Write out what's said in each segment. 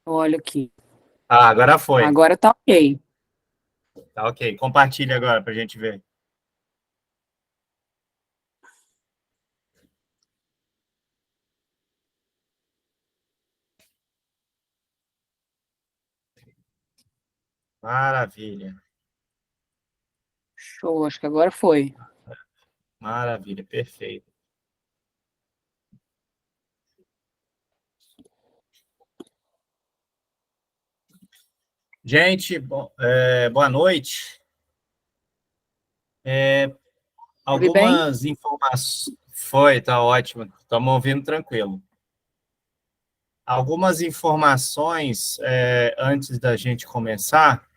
Olha aqui. Ah, agora foi. Agora tá ok. Tá ok. Compartilha agora para a gente ver. Maravilha. Show, acho que agora foi. Maravilha, perfeito. Gente, boa noite. Ouvi bem? Algumas informações. Foi, tá ótimo. Estamos ouvindo tranquilo. Algumas informações antes da gente começar.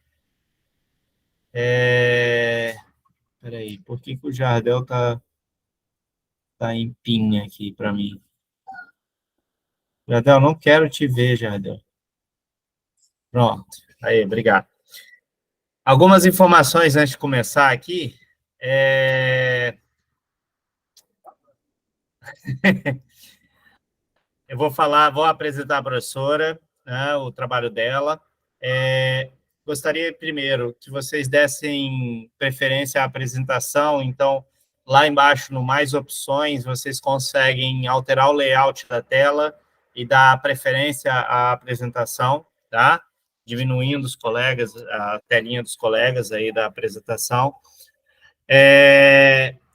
Peraí, por que o Jardel tá em pinha aqui para mim? Jardel, não quero te ver, Jardel. Pronto. Aí, obrigado. Algumas informações antes de começar aqui. É, Eu vou apresentar a professora, né, o trabalho dela. Gostaria, primeiro, que vocês dessem preferência à apresentação. Então, lá embaixo, no Mais Opções, vocês conseguem alterar o layout da tela e dar preferência à apresentação, tá? Diminuindo os colegas, a telinha dos colegas aí da apresentação.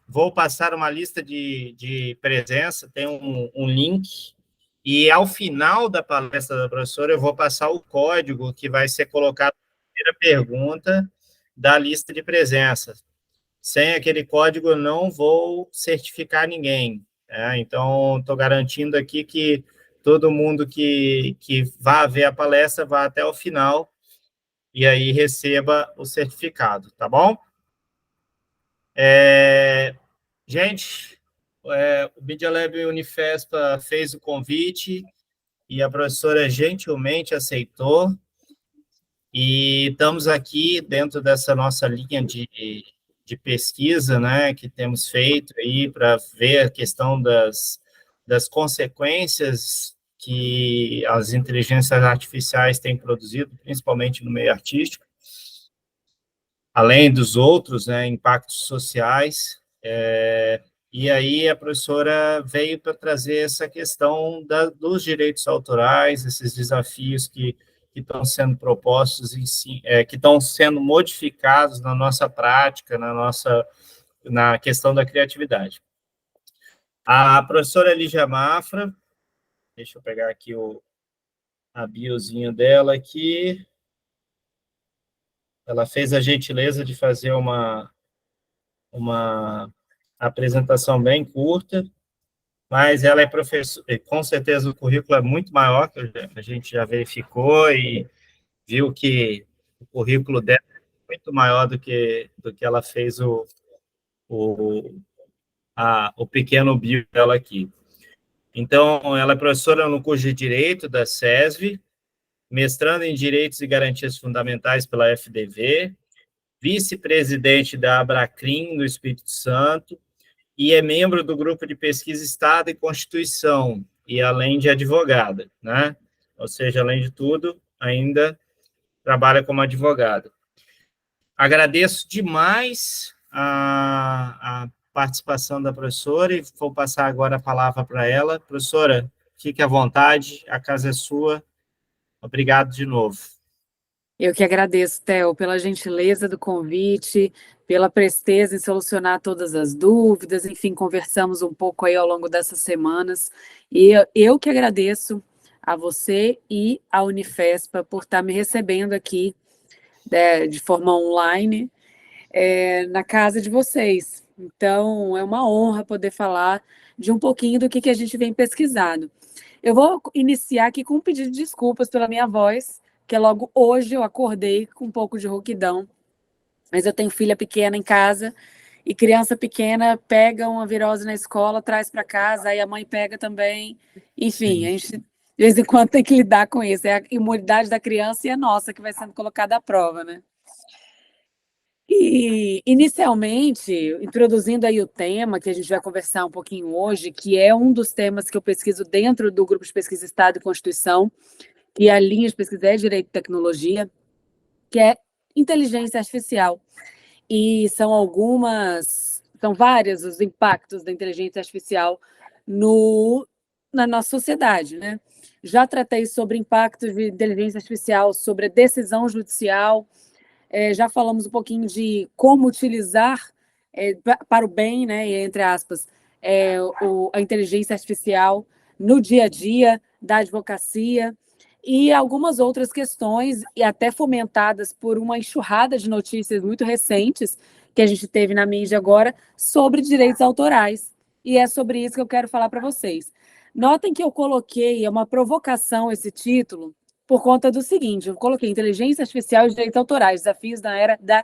Vou passar uma lista de presença, tem um link, e ao final da palestra da professora, eu vou passar o código que vai ser colocado na primeira pergunta da lista de presença. Sem aquele código, eu não vou certificar ninguém. Então, estou garantindo aqui que todo mundo que vá ver a palestra vá até o final e aí receba o certificado, tá bom? Gente, o Media Lab Unifespa fez o convite e a professora gentilmente aceitou. E estamos aqui dentro dessa nossa linha de pesquisa, né, que temos feito aí para ver a questão das consequências que as inteligências artificiais têm produzido, principalmente no meio artístico, além dos outros, né, impactos sociais. E aí a professora veio para trazer essa questão dos direitos autorais, esses desafios que estão sendo propostos, que estão sendo modificados na nossa prática, na questão da criatividade. A professora Lígia Mafra, deixa eu pegar aqui a biozinho dela aqui, ela fez a gentileza de fazer uma apresentação bem curta, mas ela é professora, com certeza o currículo é muito maior, que a gente já verificou e viu que o currículo dela é muito maior do que ela fez o, o pequeno bio dela aqui. Então, ela é professora no curso de Direito da SESV, mestrando em Direitos e Garantias Fundamentais pela FDV, vice-presidente da Abracrim, do Espírito Santo, e é membro do grupo de pesquisa Estado e Constituição, e além de advogada, né? Ou seja, além de tudo, ainda trabalha como advogada. Agradeço demais a participação da professora e vou passar agora a palavra para ela. Professora, fique à vontade, a casa é sua. Obrigado de novo. Eu que agradeço, Theo, pela gentileza do convite, pela presteza em solucionar todas as dúvidas, enfim, conversamos um pouco aí ao longo dessas semanas, e eu que agradeço a você e a Unifespa por estar me recebendo aqui, de forma online, na casa de vocês. Então, é uma honra poder falar de um pouquinho do que a gente vem pesquisando. Eu vou iniciar aqui com um pedido de desculpas pela minha voz, que logo hoje eu acordei com um pouco de rouquidão, mas eu tenho filha pequena em casa, e criança pequena pega uma virose na escola, traz para casa, aí a mãe pega também. Enfim, a Sim. gente de vez em quando tem que lidar com isso. É a imunidade da criança e a nossa que vai sendo colocada à prova, né? E, inicialmente, introduzindo aí o tema que a gente vai conversar um pouquinho hoje, que é um dos temas que eu pesquiso dentro do Grupo de Pesquisa Estado e Constituição, que a linha de pesquisa é Direito e Tecnologia, que é inteligência artificial. E são vários os impactos da inteligência artificial na nossa sociedade, né? Já tratei sobre impactos de inteligência artificial, sobre a decisão judicial, já falamos um pouquinho de como utilizar para o bem, né, entre aspas, a inteligência artificial no dia a dia da advocacia e algumas outras questões, e até fomentadas por uma enxurrada de notícias muito recentes que a gente teve na mídia agora sobre direitos autorais. E é sobre isso que eu quero falar para vocês. Notem que eu coloquei, é uma provocação esse título, por conta do seguinte, eu coloquei inteligência artificial e direitos autorais, desafios na era da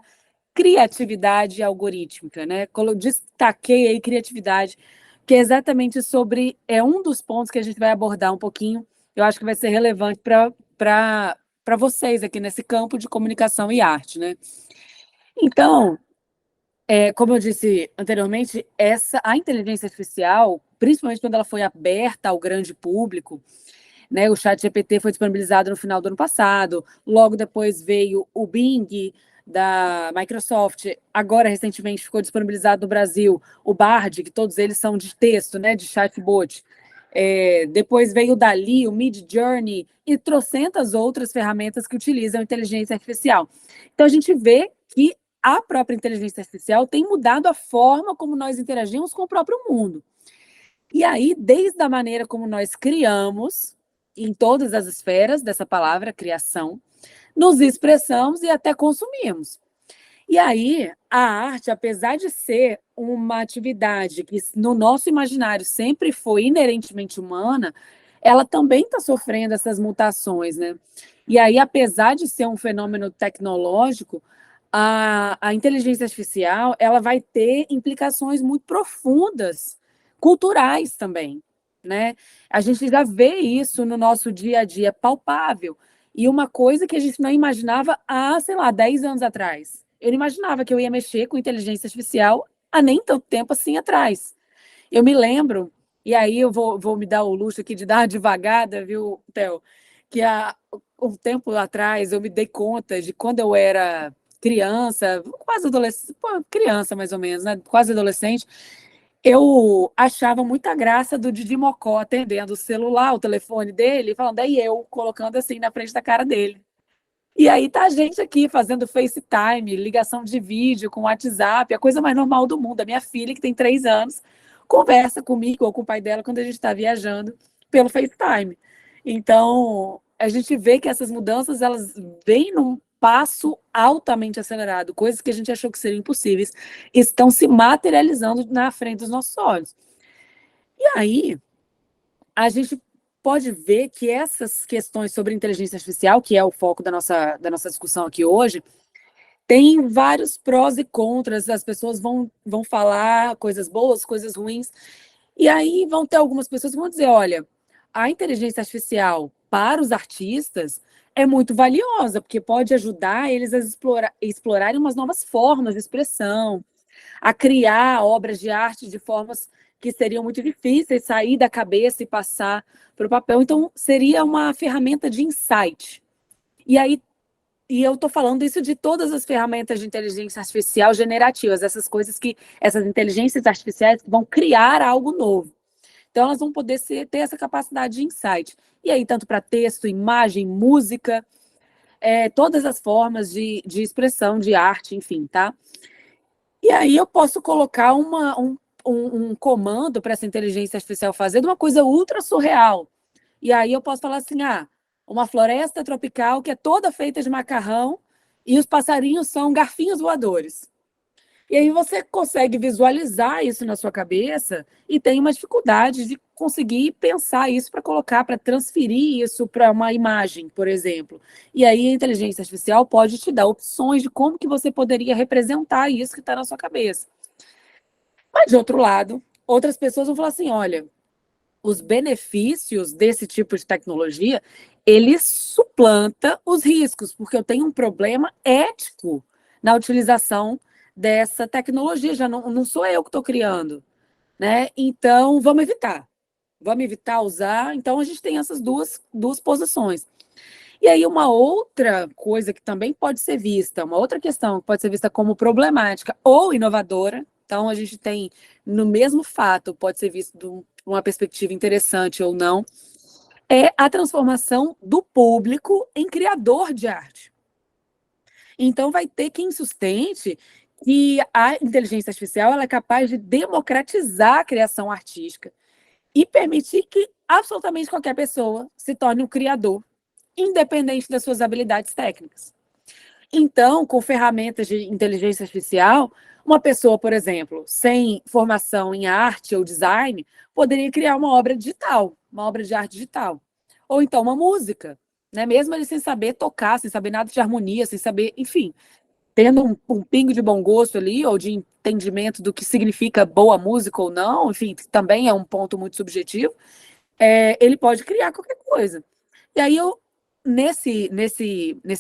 criatividade algorítmica, né? Destaquei aí criatividade, que é exatamente sobre, um dos pontos que a gente vai abordar um pouquinho, eu acho que vai ser relevante para vocês aqui nesse campo de comunicação e arte, né? Então, como eu disse anteriormente, a inteligência artificial, principalmente quando ela foi aberta ao grande público, né, o ChatGPT foi disponibilizado no final do ano passado, logo depois veio o Bing da Microsoft, agora recentemente ficou disponibilizado no Brasil o Bard, que todos eles são de texto, né, de chatbot. Depois veio o Dali, o Midjourney e trocentas outras ferramentas que utilizam inteligência artificial. Então a gente vê que a própria inteligência artificial tem mudado a forma como nós interagimos com o próprio mundo. E aí, desde a maneira como nós criamos, em todas as esferas dessa palavra, criação, nos expressamos e até consumimos. E aí, a arte, apesar de ser uma atividade que no nosso imaginário sempre foi inerentemente humana, ela também está sofrendo essas mutações, né? E aí, apesar de ser um fenômeno tecnológico, a inteligência artificial ela vai ter implicações muito profundas, culturais também, né? A gente já vê isso no nosso dia a dia palpável. E uma coisa que a gente não imaginava há, sei lá, 10 anos atrás. Eu não imaginava que eu ia mexer com inteligência artificial há nem tanto tempo assim atrás. Eu me lembro, e aí eu vou me dar o luxo aqui de dar uma devagada, viu, Theo? Que há um tempo atrás eu me dei conta de quando eu era criança, quase adolescente, criança mais ou menos, né? Quase adolescente, eu achava muita graça do Didi Mocó atendendo o celular, o telefone dele, falando, aí eu colocando assim na frente da cara dele. E aí tá a gente aqui fazendo FaceTime, ligação de vídeo com WhatsApp, a coisa mais normal do mundo. A minha filha, que tem 3 anos, conversa comigo ou com o pai dela quando a gente está viajando pelo FaceTime. Então, a gente vê que essas mudanças, elas vêm num passo altamente acelerado, coisas que a gente achou que seriam impossíveis, estão se materializando na frente dos nossos olhos. E aí, a gente pode ver que essas questões sobre inteligência artificial, que é o foco da nossa discussão aqui hoje, tem vários prós e contras, as pessoas vão falar coisas boas, coisas ruins, e aí vão ter algumas pessoas que vão dizer, olha, a inteligência artificial para os artistas é muito valiosa, porque pode ajudar eles a explorarem umas novas formas de expressão, a criar obras de arte de formas que seriam muito difíceis sair da cabeça e passar para o papel. Então, seria uma ferramenta de insight. E aí, eu estou falando isso de todas as ferramentas de inteligência artificial generativas, essas inteligências artificiais que vão criar algo novo. Então, elas vão poder ter essa capacidade de insight. E aí, tanto para texto, imagem, música, todas as formas de expressão, de arte, enfim, tá? E aí eu posso colocar um comando para essa inteligência artificial fazer de uma coisa ultra surreal. E aí eu posso falar assim, uma floresta tropical que é toda feita de macarrão e os passarinhos são garfinhos voadores. E aí você consegue visualizar isso na sua cabeça e tem uma dificuldade de conseguir pensar isso para colocar, para transferir isso para uma imagem, por exemplo. E aí a inteligência artificial pode te dar opções de como que você poderia representar isso que está na sua cabeça. Mas, de outro lado, outras pessoas vão falar assim, olha, os benefícios desse tipo de tecnologia, ele suplanta os riscos, porque eu tenho um problema ético na utilização dessa tecnologia, já não sou eu que estou criando, né? Então, vamos evitar usar. Então, a gente tem essas duas posições. E aí uma outra coisa que também pode ser vista, uma outra questão que pode ser vista como problemática ou inovadora, então a gente tem no mesmo fato, pode ser visto de uma perspectiva interessante ou não, é a transformação do público em criador de arte. Então vai ter quem sustente que a inteligência artificial ela é capaz de democratizar a criação artística e permitir que absolutamente qualquer pessoa se torne um criador, independente das suas habilidades técnicas. Então, com ferramentas de inteligência artificial, uma pessoa, por exemplo, sem formação em arte ou design, poderia criar uma obra digital, uma obra de arte digital. Ou então uma música, né? Mesmo ele sem saber tocar, sem saber nada de harmonia, sem saber, enfim, tendo um pingo de bom gosto ali, ou de entendimento do que significa boa música ou não, enfim, também é um ponto muito subjetivo, ele pode criar qualquer coisa. E aí nesse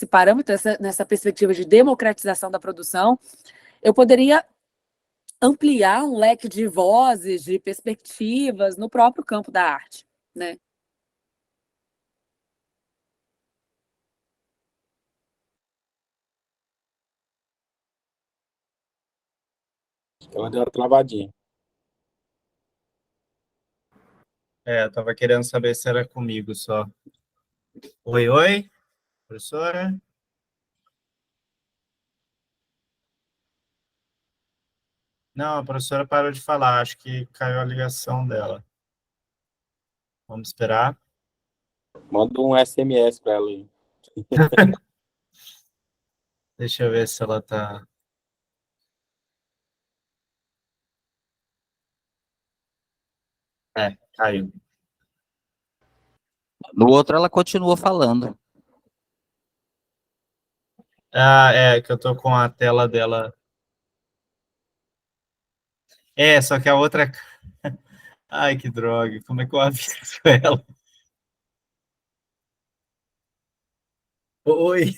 parâmetro, nessa perspectiva de democratização da produção, eu poderia ampliar um leque de vozes, de perspectivas no próprio campo da arte, né? Ela deu uma travadinha. Eu estava querendo saber se era comigo só. Oi, oi, professora? Não, a professora parou de falar, acho que caiu a ligação dela. Vamos esperar. Manda um SMS para ela aí. Deixa eu ver se ela está. Caiu. No outro, ela continua falando. Que eu tô com a tela dela. Só que a outra. Ai, que droga, como é que eu aviso ela? Oi.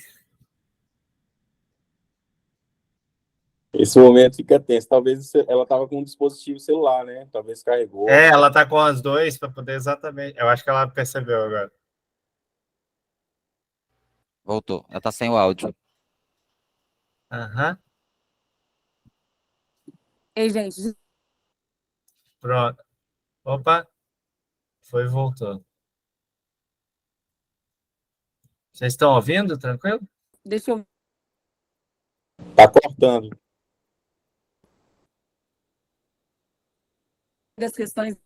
Esse momento fica tenso. Talvez ela estava com um dispositivo celular, né? Talvez carregou. Ela tá com as dois para poder exatamente. Eu acho que ela percebeu agora. Voltou. Ela tá sem o áudio. Aham. Ei, gente, Pronto. Opa, foi e voltou. Vocês estão ouvindo? Tranquilo? deixa eu Tá cortando. ver as questões,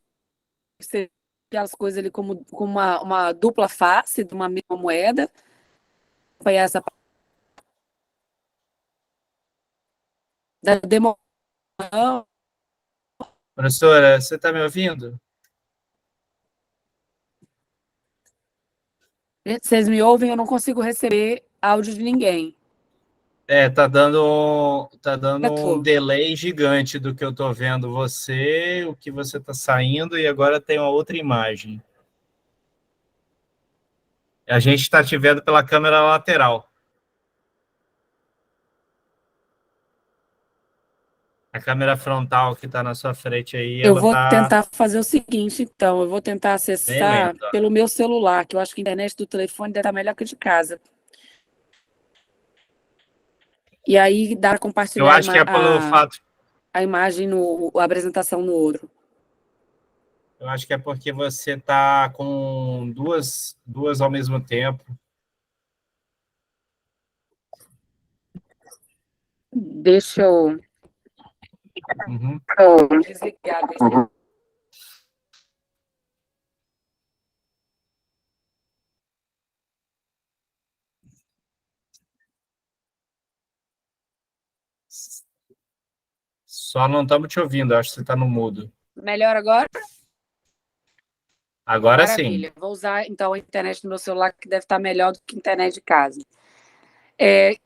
aquelas coisas ali como uma dupla face de uma mesma moeda. Foi essa da democracia. Professora, você está me ouvindo? Vocês me ouvem? Eu não consigo receber áudio de ninguém. Tá dando um Tô. delay gigante do que eu tô vendo você, o que você tá saindo, e agora tem uma outra imagem. A gente está te vendo pela câmera lateral. A câmera frontal que está na sua frente aí, Eu ela vou tá tentar fazer o seguinte, então. Eu vou tentar bem acessar lenta. pelo meu celular, que eu acho que a internet do telefone deve estar melhor que a de casa. E aí dá para Eu compartilhar acho que é pelo fato. a imagem, a apresentação no outro. Eu acho que é porque você está com duas ao mesmo tempo. Deixa eu Uhum. desligar. Deixa Só não estamos te ouvindo, acho que você está no mudo. Melhor agora? Agora sim. Maravilha. Vou usar, então, a internet do meu celular, que deve estar melhor do que a internet de casa.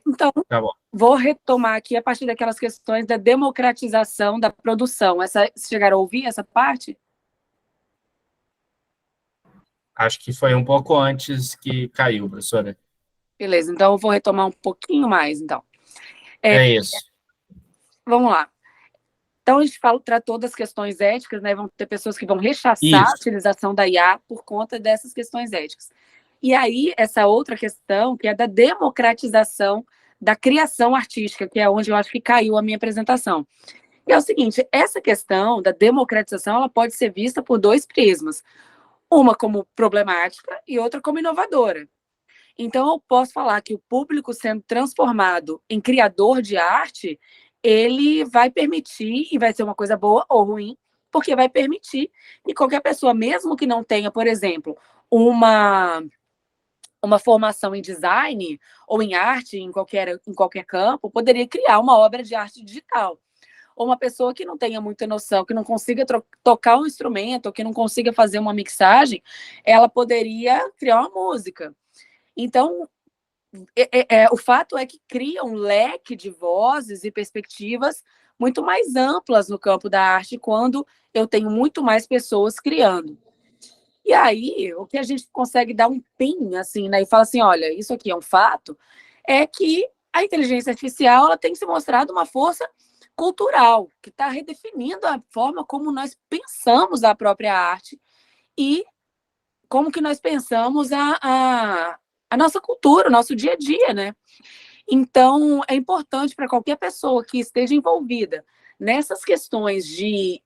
Então, Tá bom. vou retomar aqui a partir daquelas questões da democratização da produção. Vocês chegaram a ouvir essa parte? Acho que foi um pouco antes que caiu, professora. Beleza, então eu vou retomar um pouquinho mais, então. É isso. Vamos lá. Então, a gente tratou das questões éticas, né? Vão ter pessoas que vão rechaçar a Isso. utilização da IA por conta dessas questões éticas. E aí, essa outra questão, que é da democratização da criação artística, que é onde eu acho que caiu a minha apresentação. E é o seguinte, essa questão da democratização, ela pode ser vista por dois prismas. Uma como problemática e outra como inovadora. Então, eu posso falar que o público sendo transformado em criador de arte, ele vai permitir, e vai ser uma coisa boa ou ruim, porque vai permitir que qualquer pessoa, mesmo que não tenha, por exemplo, uma formação em design ou em arte, em qualquer campo, poderia criar uma obra de arte digital. Ou uma pessoa que não tenha muita noção, que não consiga tocar um instrumento, ou que não consiga fazer uma mixagem, ela poderia criar uma música. Então, o fato é que cria um leque de vozes e perspectivas muito mais amplas no campo da arte quando eu tenho muito mais pessoas criando. E aí, o que a gente consegue dar um pin, assim, né, e fala assim, olha, isso aqui é um fato, é que a inteligência artificial ela tem se mostrado uma força cultural, que está redefinindo a forma como nós pensamos a própria arte e como que nós pensamos a nossa cultura, o nosso dia a dia, né? Então, é importante para qualquer pessoa que esteja envolvida nessas questões de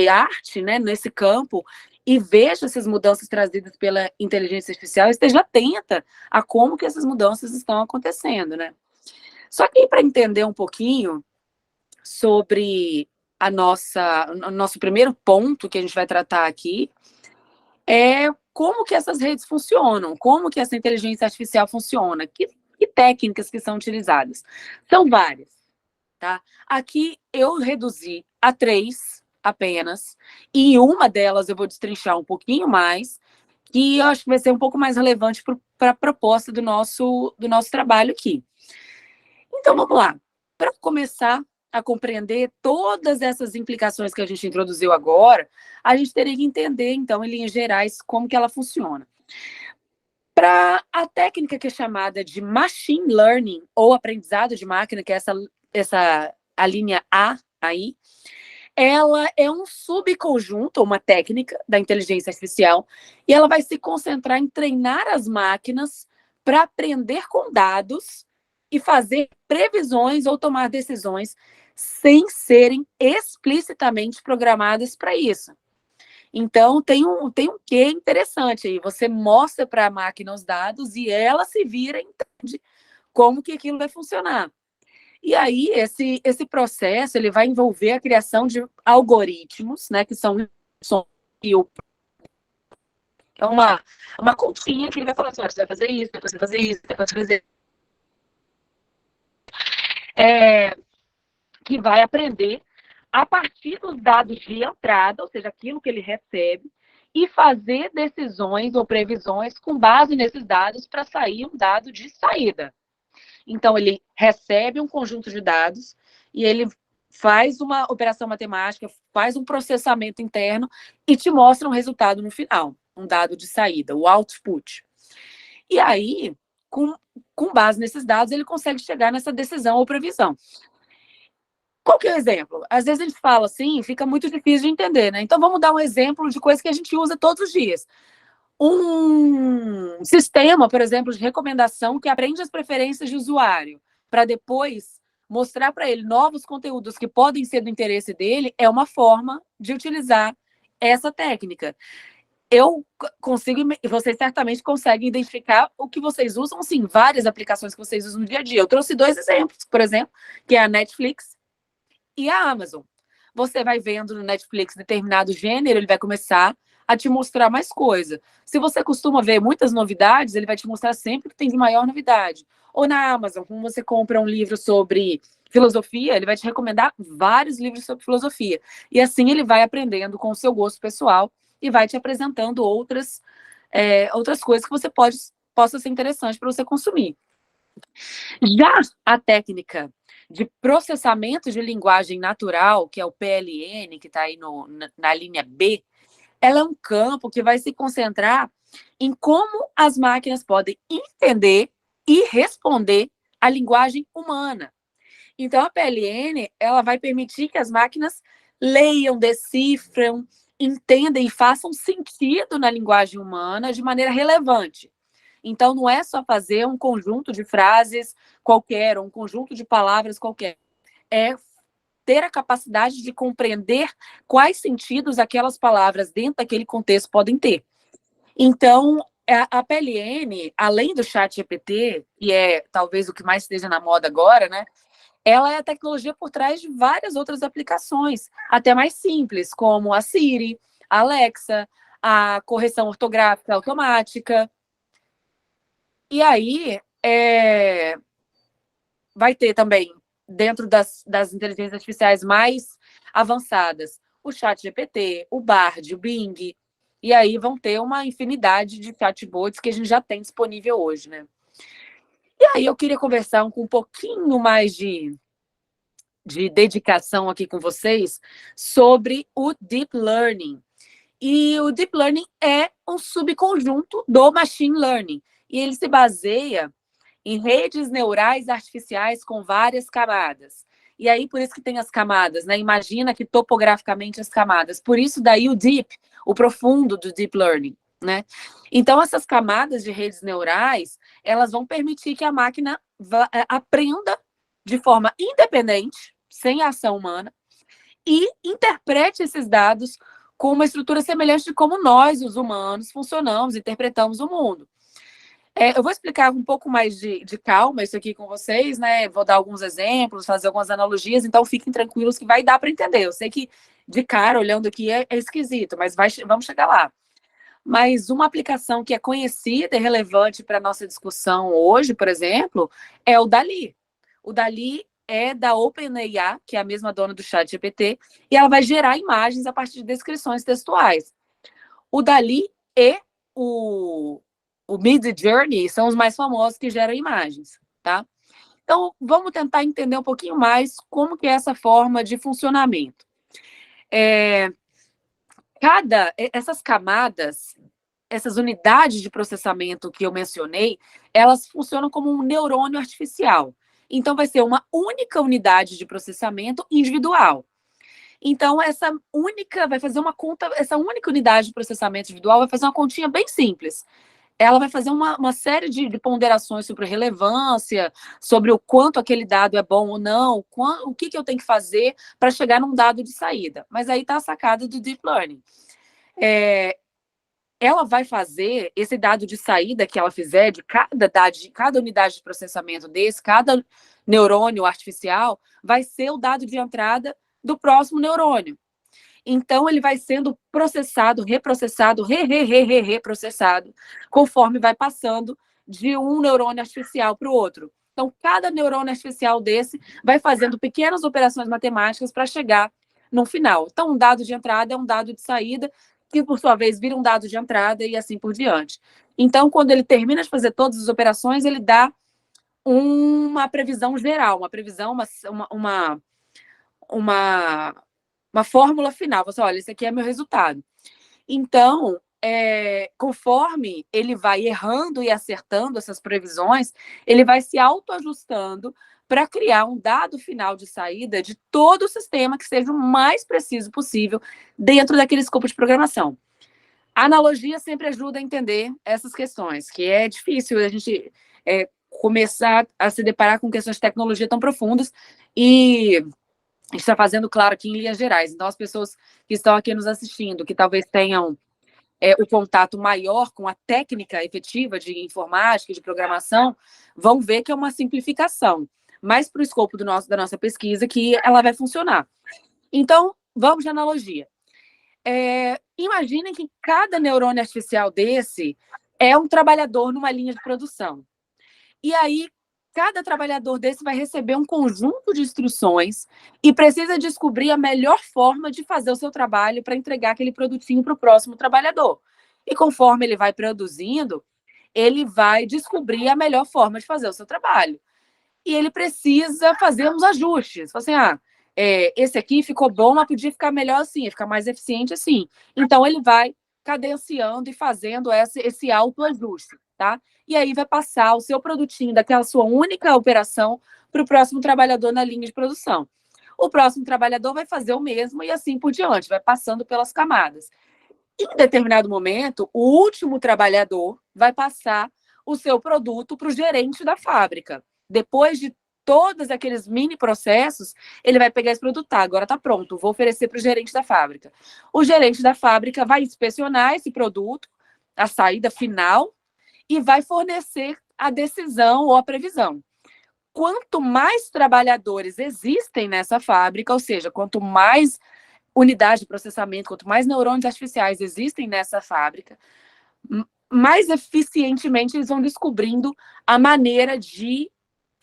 arte, né, nesse campo, e veja essas mudanças trazidas pela inteligência artificial, esteja atenta a como que essas mudanças estão acontecendo, né? Só que para entender um pouquinho sobre o nosso primeiro ponto que a gente vai tratar aqui, é como que essas redes funcionam, como que essa inteligência artificial funciona, que técnicas que são utilizadas. São várias, tá? Aqui eu reduzi a 3 apenas, e uma delas eu vou destrinchar um pouquinho mais, que eu acho que vai ser um pouco mais relevante para a proposta do nosso trabalho aqui. Então, vamos lá. Para começar a compreender todas essas implicações que a gente introduziu agora, a gente teria que entender, então, em linhas gerais, como que ela funciona. Para a técnica que é chamada de machine learning, ou aprendizado de máquina, que é a linha A aí, ela é um subconjunto, uma técnica da inteligência artificial, e ela vai se concentrar em treinar as máquinas para aprender com dados e fazer previsões ou tomar decisões sem serem explicitamente programadas para isso. Então, tem um quê interessante aí. Você mostra para a máquina os dados e ela se vira e entende como que aquilo vai funcionar. E aí, esse processo ele vai envolver a criação de algoritmos, né, que são uma continha que ele vai falar assim, você vai fazer isso, depois você vai fazer isso, depois você vai fazer que vai aprender a partir dos dados de entrada, ou seja, aquilo que ele recebe, e fazer decisões ou previsões com base nesses dados para sair um dado de saída. Então, ele recebe um conjunto de dados e ele faz uma operação matemática, faz um processamento interno e te mostra um resultado no final, um dado de saída, o output. E aí, com base nesses dados, ele consegue chegar nessa decisão ou previsão. Qual que é o exemplo? Às vezes a gente fala assim, fica muito difícil de entender, né? Então, vamos dar um exemplo de coisa que a gente usa todos os dias. Um sistema, por exemplo, de recomendação que aprende as preferências de usuário para depois mostrar para ele novos conteúdos que podem ser do interesse dele, é uma forma de utilizar essa técnica. Eu consigo, e vocês certamente conseguem identificar o que vocês usam, sim, várias aplicações que vocês usam no dia a dia. Eu trouxe 2 exemplos, por exemplo, que é a Netflix e a Amazon. Você vai vendo no Netflix determinado gênero, ele vai começar a te mostrar mais coisa. Se você costuma ver muitas novidades, ele vai te mostrar sempre o que tem de maior novidade. Ou na Amazon, quando você compra um livro sobre filosofia, ele vai te recomendar vários livros sobre filosofia. E assim ele vai aprendendo com o seu gosto pessoal e vai te apresentando outras coisas que você possa ser interessante para você consumir. Já a técnica de processamento de linguagem natural, que é o PLN, que está aí na linha B, ela é um campo que vai se concentrar em como as máquinas podem entender e responder à linguagem humana. Então, a PLN ela vai permitir que as máquinas leiam, decifram entendam e façam sentido na linguagem humana de maneira relevante. Então, não é só fazer um conjunto de frases qualquer, ou um conjunto de palavras qualquer. É ter a capacidade de compreender quais sentidos aquelas palavras dentro daquele contexto podem ter. Então, a PLN, além do ChatGPT, que é talvez o que mais esteja na moda agora, né? Ela é a tecnologia por trás de várias outras aplicações, até mais simples, como a Siri, a Alexa, a correção ortográfica automática. E aí, vai ter também, dentro das inteligências artificiais mais avançadas, o ChatGPT, o Bard, o Bing, e aí vão ter uma infinidade de chatbots que a gente já tem disponível hoje, né? E aí eu queria conversar com um pouquinho mais de dedicação aqui com vocês sobre o Deep Learning. E o Deep Learning é um subconjunto do Machine Learning, e ele se baseia em redes neurais artificiais com várias camadas. E aí, por isso que tem as camadas, né? Imagina que topograficamente as camadas. Por isso daí o deep, o profundo do deep learning, né? Então, essas camadas de redes neurais, elas vão permitir que a máquina aprenda de forma independente, sem ação humana, e interprete esses dados com uma estrutura semelhante de como nós, os humanos, funcionamos, interpretamos o mundo. Eu vou explicar um pouco mais de calma isso aqui com vocês, né? Vou dar alguns exemplos, fazer algumas analogias, então fiquem tranquilos que vai dar para entender. Eu sei que de cara, olhando aqui, é esquisito, mas vamos chegar lá. Mas uma aplicação que é conhecida e relevante para a nossa discussão hoje, por exemplo, é o DALL-E. O DALL-E é da OpenAI, que é a mesma dona do ChatGPT, e ela vai gerar imagens a partir de descrições textuais. O DALL-E e o Midjourney são os mais famosos que geram imagens, tá? Então, vamos tentar entender um pouquinho mais como que é essa forma de funcionamento. Essas camadas, essas unidades de processamento que eu mencionei, elas funcionam como um neurônio artificial. Então, vai ser uma única unidade de processamento individual. Então, essa única unidade de processamento individual vai fazer uma continha bem simples. Ela vai fazer uma série de ponderações sobre relevância, sobre o quanto aquele dado é bom ou não, o que eu tenho que fazer para chegar num dado de saída. Mas aí está a sacada do Deep Learning. Ela vai fazer esse dado de saída que ela fizer, de cada unidade de processamento desse, cada neurônio artificial, vai ser o dado de entrada do próximo neurônio. Então, ele vai sendo processado, reprocessado, reprocessado, conforme vai passando de um neurônio artificial para o outro. Então, cada neurônio artificial desse vai fazendo pequenas operações matemáticas para chegar no final. Então, um dado de entrada é um dado de saída, que, por sua vez, vira um dado de entrada e assim por diante. Então, quando ele termina de fazer todas as operações, ele dá uma previsão geral, uma fórmula final. Você olha, esse aqui é meu resultado. Então, conforme ele vai errando e acertando essas previsões, ele vai se autoajustando para criar um dado final de saída de todo o sistema que seja o mais preciso possível dentro daquele escopo de programação. A analogia sempre ajuda a entender essas questões, que é difícil a gente começar a se deparar com questões de tecnologia tão profundas, e a gente está fazendo, claro, aqui em linhas gerais. Então, as pessoas que estão aqui nos assistindo, que talvez tenham o contato maior com a técnica efetiva de informática, de programação, vão ver que é uma simplificação, mas para o escopo da nossa pesquisa que ela vai funcionar. Então, vamos de analogia. Imaginem que cada neurônio artificial desse é um trabalhador numa linha de produção. E aí, cada trabalhador desse vai receber um conjunto de instruções e precisa descobrir a melhor forma de fazer o seu trabalho para entregar aquele produtinho para o próximo trabalhador. E conforme ele vai produzindo, ele vai descobrir a melhor forma de fazer o seu trabalho. E ele precisa fazer uns ajustes. Assim, esse aqui ficou bom, mas podia ficar melhor assim, ficar mais eficiente assim. Então, ele vai cadenciando e fazendo esse autoajuste, tá? E aí vai passar o seu produtinho daquela sua única operação para o próximo trabalhador na linha de produção. O próximo trabalhador vai fazer o mesmo e assim por diante, vai passando pelas camadas. Em determinado momento, o último trabalhador vai passar o seu produto para o gerente da fábrica. Depois de todos aqueles mini processos, ele vai pegar esse produto, tá, agora está pronto, vou oferecer para o gerente da fábrica. O gerente da fábrica vai inspecionar esse produto, a saída final, e vai fornecer a decisão ou a previsão. Quanto mais trabalhadores existem nessa fábrica, ou seja, quanto mais unidades de processamento, quanto mais neurônios artificiais existem nessa fábrica, mais eficientemente eles vão descobrindo a maneira de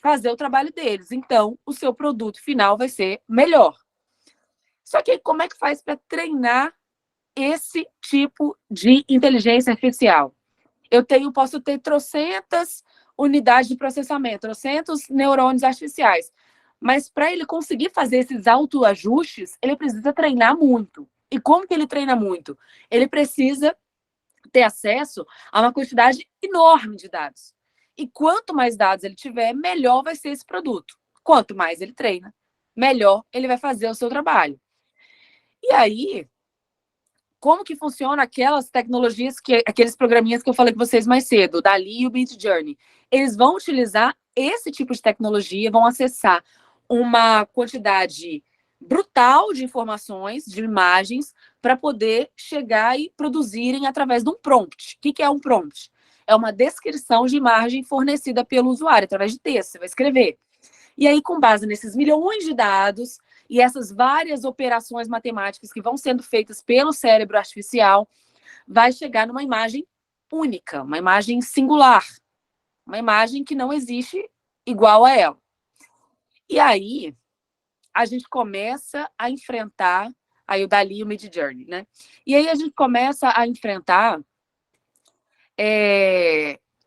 fazer o trabalho deles. Então, o seu produto final vai ser melhor. Só que como é que faz para treinar esse tipo de inteligência artificial? Posso ter trocentas unidades de processamento, trocentos neurônios artificiais, mas para ele conseguir fazer esses autoajustes, ele precisa treinar muito. E como que ele treina muito? Ele precisa ter acesso a uma quantidade enorme de dados. E quanto mais dados ele tiver, melhor vai ser esse produto. Quanto mais ele treina, melhor ele vai fazer o seu trabalho. E aí, como que funciona aquelas tecnologias, aqueles programinhas que eu falei com vocês mais cedo, o DALL-E e o Midjourney? Eles vão utilizar esse tipo de tecnologia, vão acessar uma quantidade brutal de informações, de imagens, para poder chegar e produzirem através de um prompt. O que é um prompt? É uma descrição de imagem fornecida pelo usuário, através de texto, você vai escrever. E aí, com base nesses milhões de dados e essas várias operações matemáticas que vão sendo feitas pelo cérebro artificial, vai chegar numa imagem única, uma imagem singular, uma imagem que não existe igual a ela. E aí, a gente começa a enfrentar, aí o DALL-E e o Midjourney, né? E aí a gente começa a enfrentar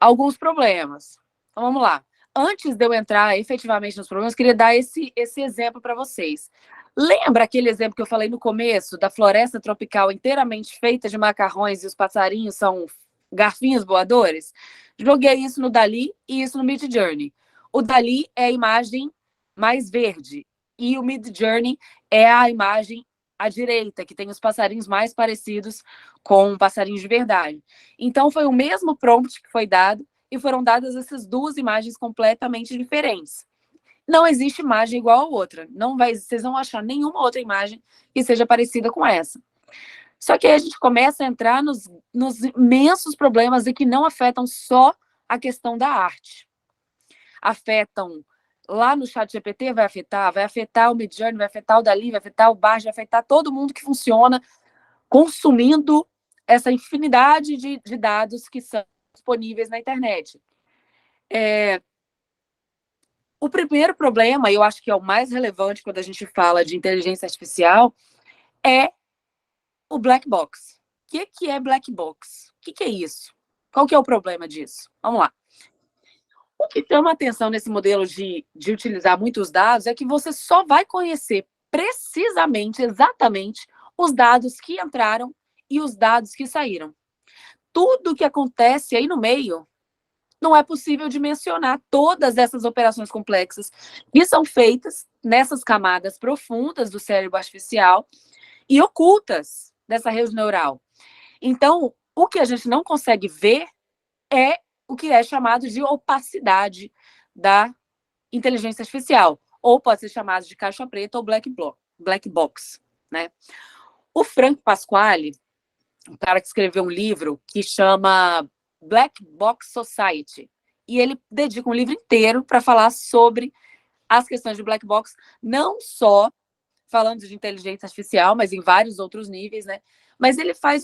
alguns problemas. Então, vamos lá. Antes de eu entrar efetivamente nos problemas, eu queria dar esse exemplo para vocês. Lembra aquele exemplo que eu falei no começo, da floresta tropical inteiramente feita de macarrões e os passarinhos são garfinhos voadores? Joguei isso no DALL-E e isso no Midjourney. O DALL-E é a imagem mais verde e o Midjourney é a imagem à direita, que tem os passarinhos mais parecidos com passarinhos de verdade. Então, foi o mesmo prompt que foi dado e foram dadas essas duas imagens completamente diferentes. Não existe imagem igual a outra. Vocês não vão achar nenhuma outra imagem que seja parecida com essa. Só que aí a gente começa a entrar nos imensos problemas e que não afetam só a questão da arte. Afetam lá no ChatGPT, vai afetar o Midjourney, vai afetar o DALL-E, vai afetar o Bard, vai afetar todo mundo que funciona consumindo essa infinidade de dados que são disponíveis na internet. O primeiro problema, e eu acho que é o mais relevante quando a gente fala de inteligência artificial, é o black box. O que é black box? O que é isso? Qual que é o problema disso? Vamos lá. O que chama atenção nesse modelo de utilizar muitos dados é que você só vai conhecer precisamente, exatamente, os dados que entraram e os dados que saíram. Tudo que acontece aí no meio não é possível dimensionar todas essas operações complexas que são feitas nessas camadas profundas do cérebro artificial e ocultas dessa rede neural. Então, o que a gente não consegue ver é o que é chamado de opacidade da inteligência artificial, ou pode ser chamado de caixa preta ou black box, né? O Frank Pasquale, um cara que escreveu um livro que chama Black Box Society, e ele dedica um livro inteiro para falar sobre as questões de black box, não só falando de inteligência artificial, mas em vários outros níveis, né? Mas ele faz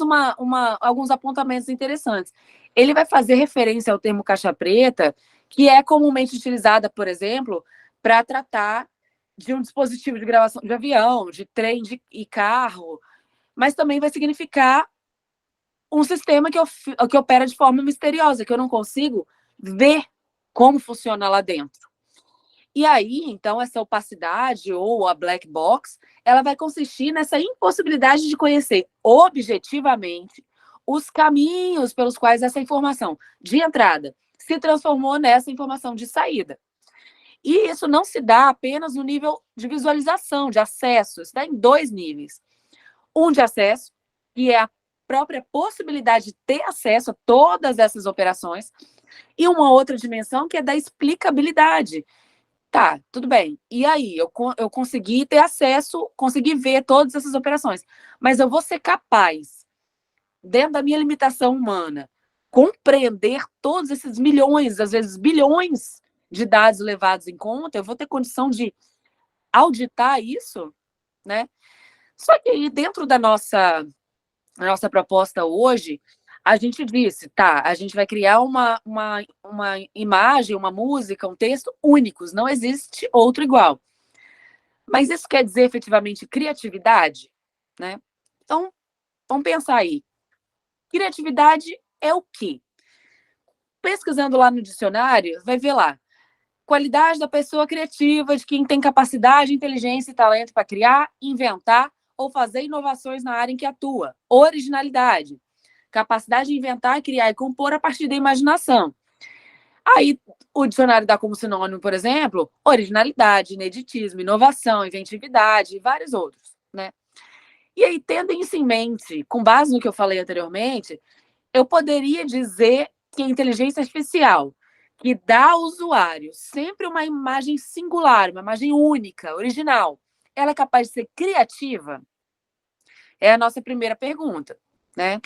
alguns apontamentos interessantes. Ele vai fazer referência ao termo caixa preta, que é comumente utilizada, por exemplo, para tratar de um dispositivo de gravação de avião, de trem e carro, mas também vai significar um sistema que opera de forma misteriosa, que eu não consigo ver como funciona lá dentro. E aí, então, essa opacidade ou a black box, ela vai consistir nessa impossibilidade de conhecer objetivamente os caminhos pelos quais essa informação de entrada se transformou nessa informação de saída. E isso não se dá apenas no nível de visualização, de acesso, isso dá em 2 níveis. Um de acesso, que é a própria possibilidade de ter acesso a todas essas operações, e uma outra dimensão que é da explicabilidade. Tá, tudo bem. E aí, eu consegui ter acesso, consegui ver todas essas operações, mas eu vou ser capaz, dentro da minha limitação humana, compreender todos esses milhões, às vezes bilhões de dados levados em conta, eu vou ter condição de auditar isso, né? Só que aí, dentro da nossa proposta hoje, a gente disse, tá, a gente vai criar uma imagem, uma música, um texto únicos, não existe outro igual. Mas isso quer dizer efetivamente criatividade, né? Então, vamos pensar aí. Criatividade é o quê? Pesquisando lá no dicionário, vai ver lá. Qualidade da pessoa criativa, de quem tem capacidade, inteligência e talento para criar, inventar ou fazer inovações na área em que atua. Originalidade. Capacidade de inventar, criar e compor a partir da imaginação. Aí, o dicionário dá como sinônimo, por exemplo, originalidade, ineditismo, inovação, inventividade e vários outros, né? E aí, tendo isso em mente, com base no que eu falei anteriormente, eu poderia dizer que a inteligência artificial, que dá ao usuário sempre uma imagem singular, uma imagem única, original, ela é capaz de ser criativa? É a nossa primeira pergunta, né?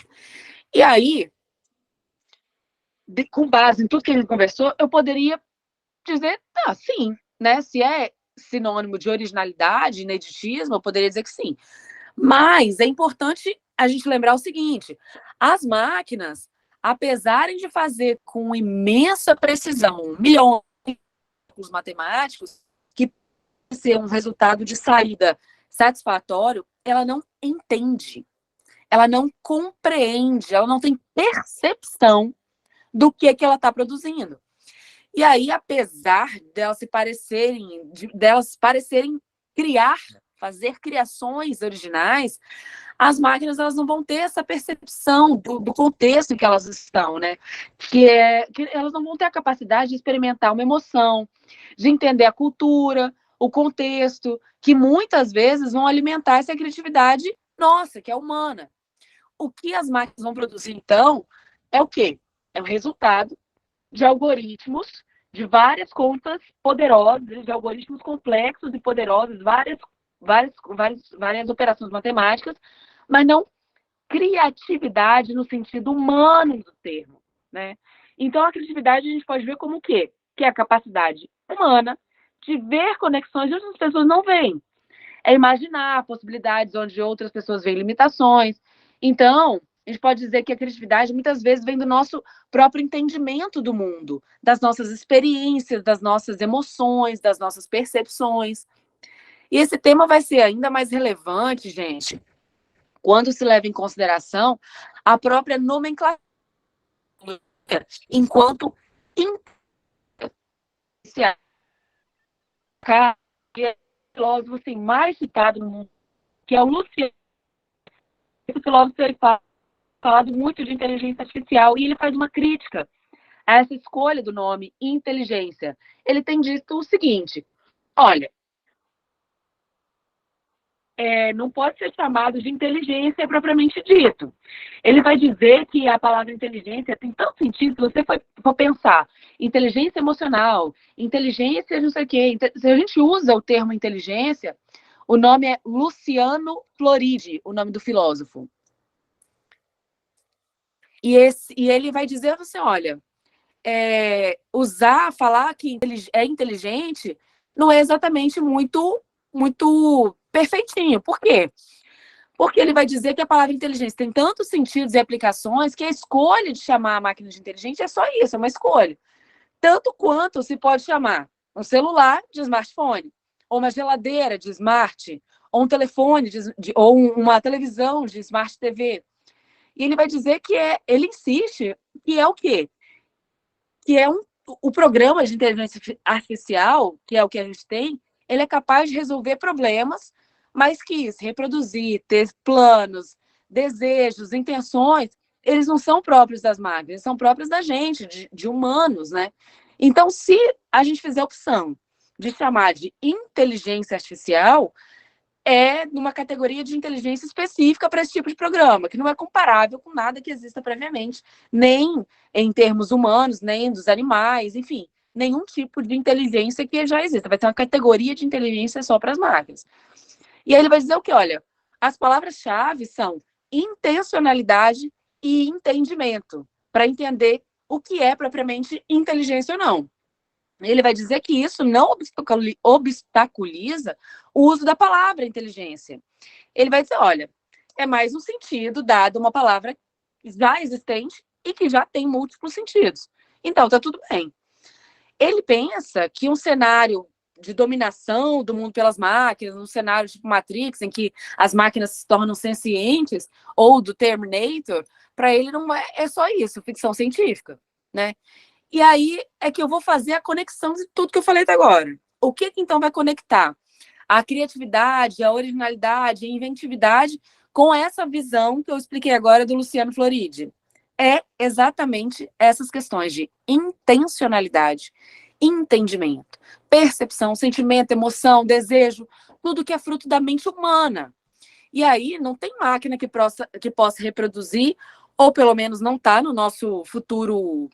E aí, com base em tudo que a gente conversou, eu poderia dizer, sim, né? Se é sinônimo de originalidade, ineditismo, eu poderia dizer que sim. Mas é importante a gente lembrar o seguinte: as máquinas, apesar de fazer com imensa precisão milhões de cálculos matemáticos, que ser um resultado de saída satisfatório, ela não entende, ela não compreende, ela não tem percepção do que ela está produzindo. E aí, apesar delas parecerem criar, fazer criações originais, as máquinas elas não vão ter essa percepção do contexto em que elas estão, né? Que elas não vão ter a capacidade de experimentar uma emoção, de entender a cultura, o contexto, que muitas vezes vão alimentar essa criatividade nossa, que é humana. O que as máquinas vão produzir, então, é o quê? É o resultado de algoritmos, de várias contas poderosas, de algoritmos complexos e poderosos, várias operações matemáticas, mas não criatividade no sentido humano do termo, né? Então, a criatividade a gente pode ver como o quê? Que é a capacidade humana de ver conexões onde as pessoas não veem. É imaginar possibilidades onde outras pessoas veem limitações. Então, a gente pode dizer que a criatividade muitas vezes vem do nosso próprio entendimento do mundo, das nossas experiências, das nossas emoções, das nossas percepções. E esse tema vai ser ainda mais relevante, gente, quando se leva em consideração a própria nomenclatura enquanto filósofo assim, mais citado no mundo, que é o Luciano. Esse filósofo ele fala falado muito de inteligência artificial, e ele faz uma crítica a essa escolha do nome inteligência. Ele tem dito o seguinte: olha, não pode ser chamado de inteligência propriamente dito. Ele vai dizer que a palavra inteligência tem tanto sentido, se você for pensar inteligência emocional, inteligência não sei o quê. Se a gente usa o termo inteligência, o nome é Luciano Floridi, o nome do filósofo. E ele vai dizer assim, olha, falar que é inteligente não é exatamente muito perfeitinho. Por quê? Porque ele vai dizer que a palavra inteligência tem tantos sentidos e aplicações que a escolha de chamar a máquina de inteligente é só isso, é uma escolha. Tanto quanto se pode chamar um celular de smartphone, ou uma geladeira de smart, ou um telefone, ou uma televisão de smart TV. E ele vai dizer que ele insiste que é o quê? Que é o programa de inteligência artificial, que é o que a gente tem, ele é capaz de resolver problemas, mas que reproduzir, ter planos, desejos, intenções, eles não são próprios das máquinas, eles são próprios da gente, de humanos, né? Então, se a gente fizer a opção de chamar de inteligência artificial é numa categoria de inteligência específica para esse tipo de programa, que não é comparável com nada que exista previamente, nem em termos humanos, nem dos animais, enfim, nenhum tipo de inteligência que já exista. Vai ter uma categoria de inteligência só para as máquinas. E aí ele vai dizer o que? Olha, as palavras-chave são intencionalidade e entendimento, para entender o que é propriamente inteligência ou não. Ele vai dizer que isso não obstaculiza o uso da palavra inteligência. Ele vai dizer, olha, é mais um sentido dado uma palavra já existente e que já tem múltiplos sentidos. Então, tá tudo bem. Ele pensa que um cenário de dominação do mundo pelas máquinas, um cenário tipo Matrix, em que as máquinas se tornam sencientes, ou do Terminator, para ele não é só isso, ficção científica, né? E aí é que eu vou fazer a conexão de tudo que eu falei até agora. O que então vai conectar a criatividade, a originalidade, a inventividade com essa visão que eu expliquei agora do Luciano Floridi? É exatamente essas questões de intencionalidade, entendimento, percepção, sentimento, emoção, desejo, tudo que é fruto da mente humana. E aí não tem máquina que possa reproduzir, ou pelo menos não está no nosso futuro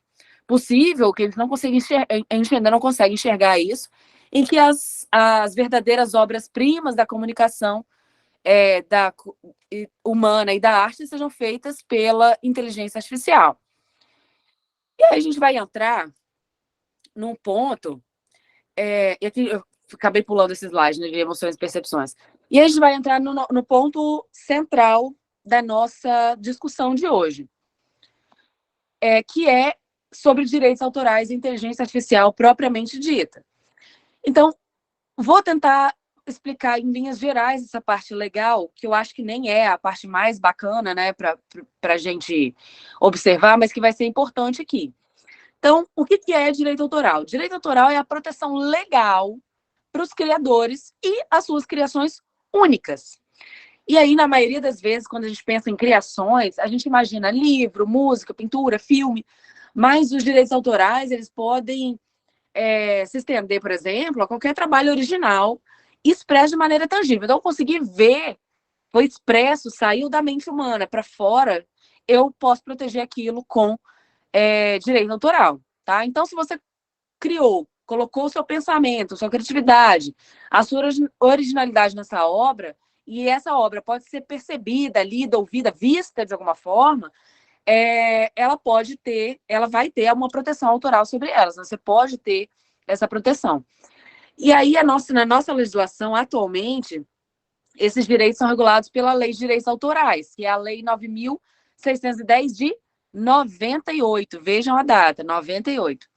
possível, que eles não conseguem ainda não conseguem enxergar isso, em que as verdadeiras obras-primas da comunicação humana e da arte sejam feitas pela inteligência artificial. E aí a gente vai entrar num ponto, e aqui eu acabei pulando esse slide, né, de emoções e percepções, e aí a gente vai entrar no ponto central da nossa discussão de hoje, que é sobre direitos autorais e inteligência artificial propriamente dita. Então, vou tentar explicar em linhas gerais essa parte legal, que eu acho que nem é a parte mais bacana, né, para a gente observar, mas que vai ser importante aqui. Então, o que é direito autoral? Direito autoral é a proteção legal para os criadores e as suas criações únicas. E aí, na maioria das vezes, quando a gente pensa em criações, a gente imagina livro, música, pintura, filme, mas os direitos autorais, eles podem se estender, por exemplo, a qualquer trabalho original expresso de maneira tangível. Então, eu consegui ver, foi expresso, saiu da mente humana para fora, eu posso proteger aquilo com direito autoral, tá? Então, se você criou, colocou o seu pensamento, sua criatividade, a sua originalidade nessa obra, e essa obra pode ser percebida, lida, ouvida, vista de alguma forma, ela vai ter uma proteção autoral sobre elas, né? Você pode ter essa proteção. E aí, na nossa legislação, atualmente, esses direitos são regulados pela Lei de Direitos Autorais, que é a Lei 9.610 de 98. Vejam a data, 98.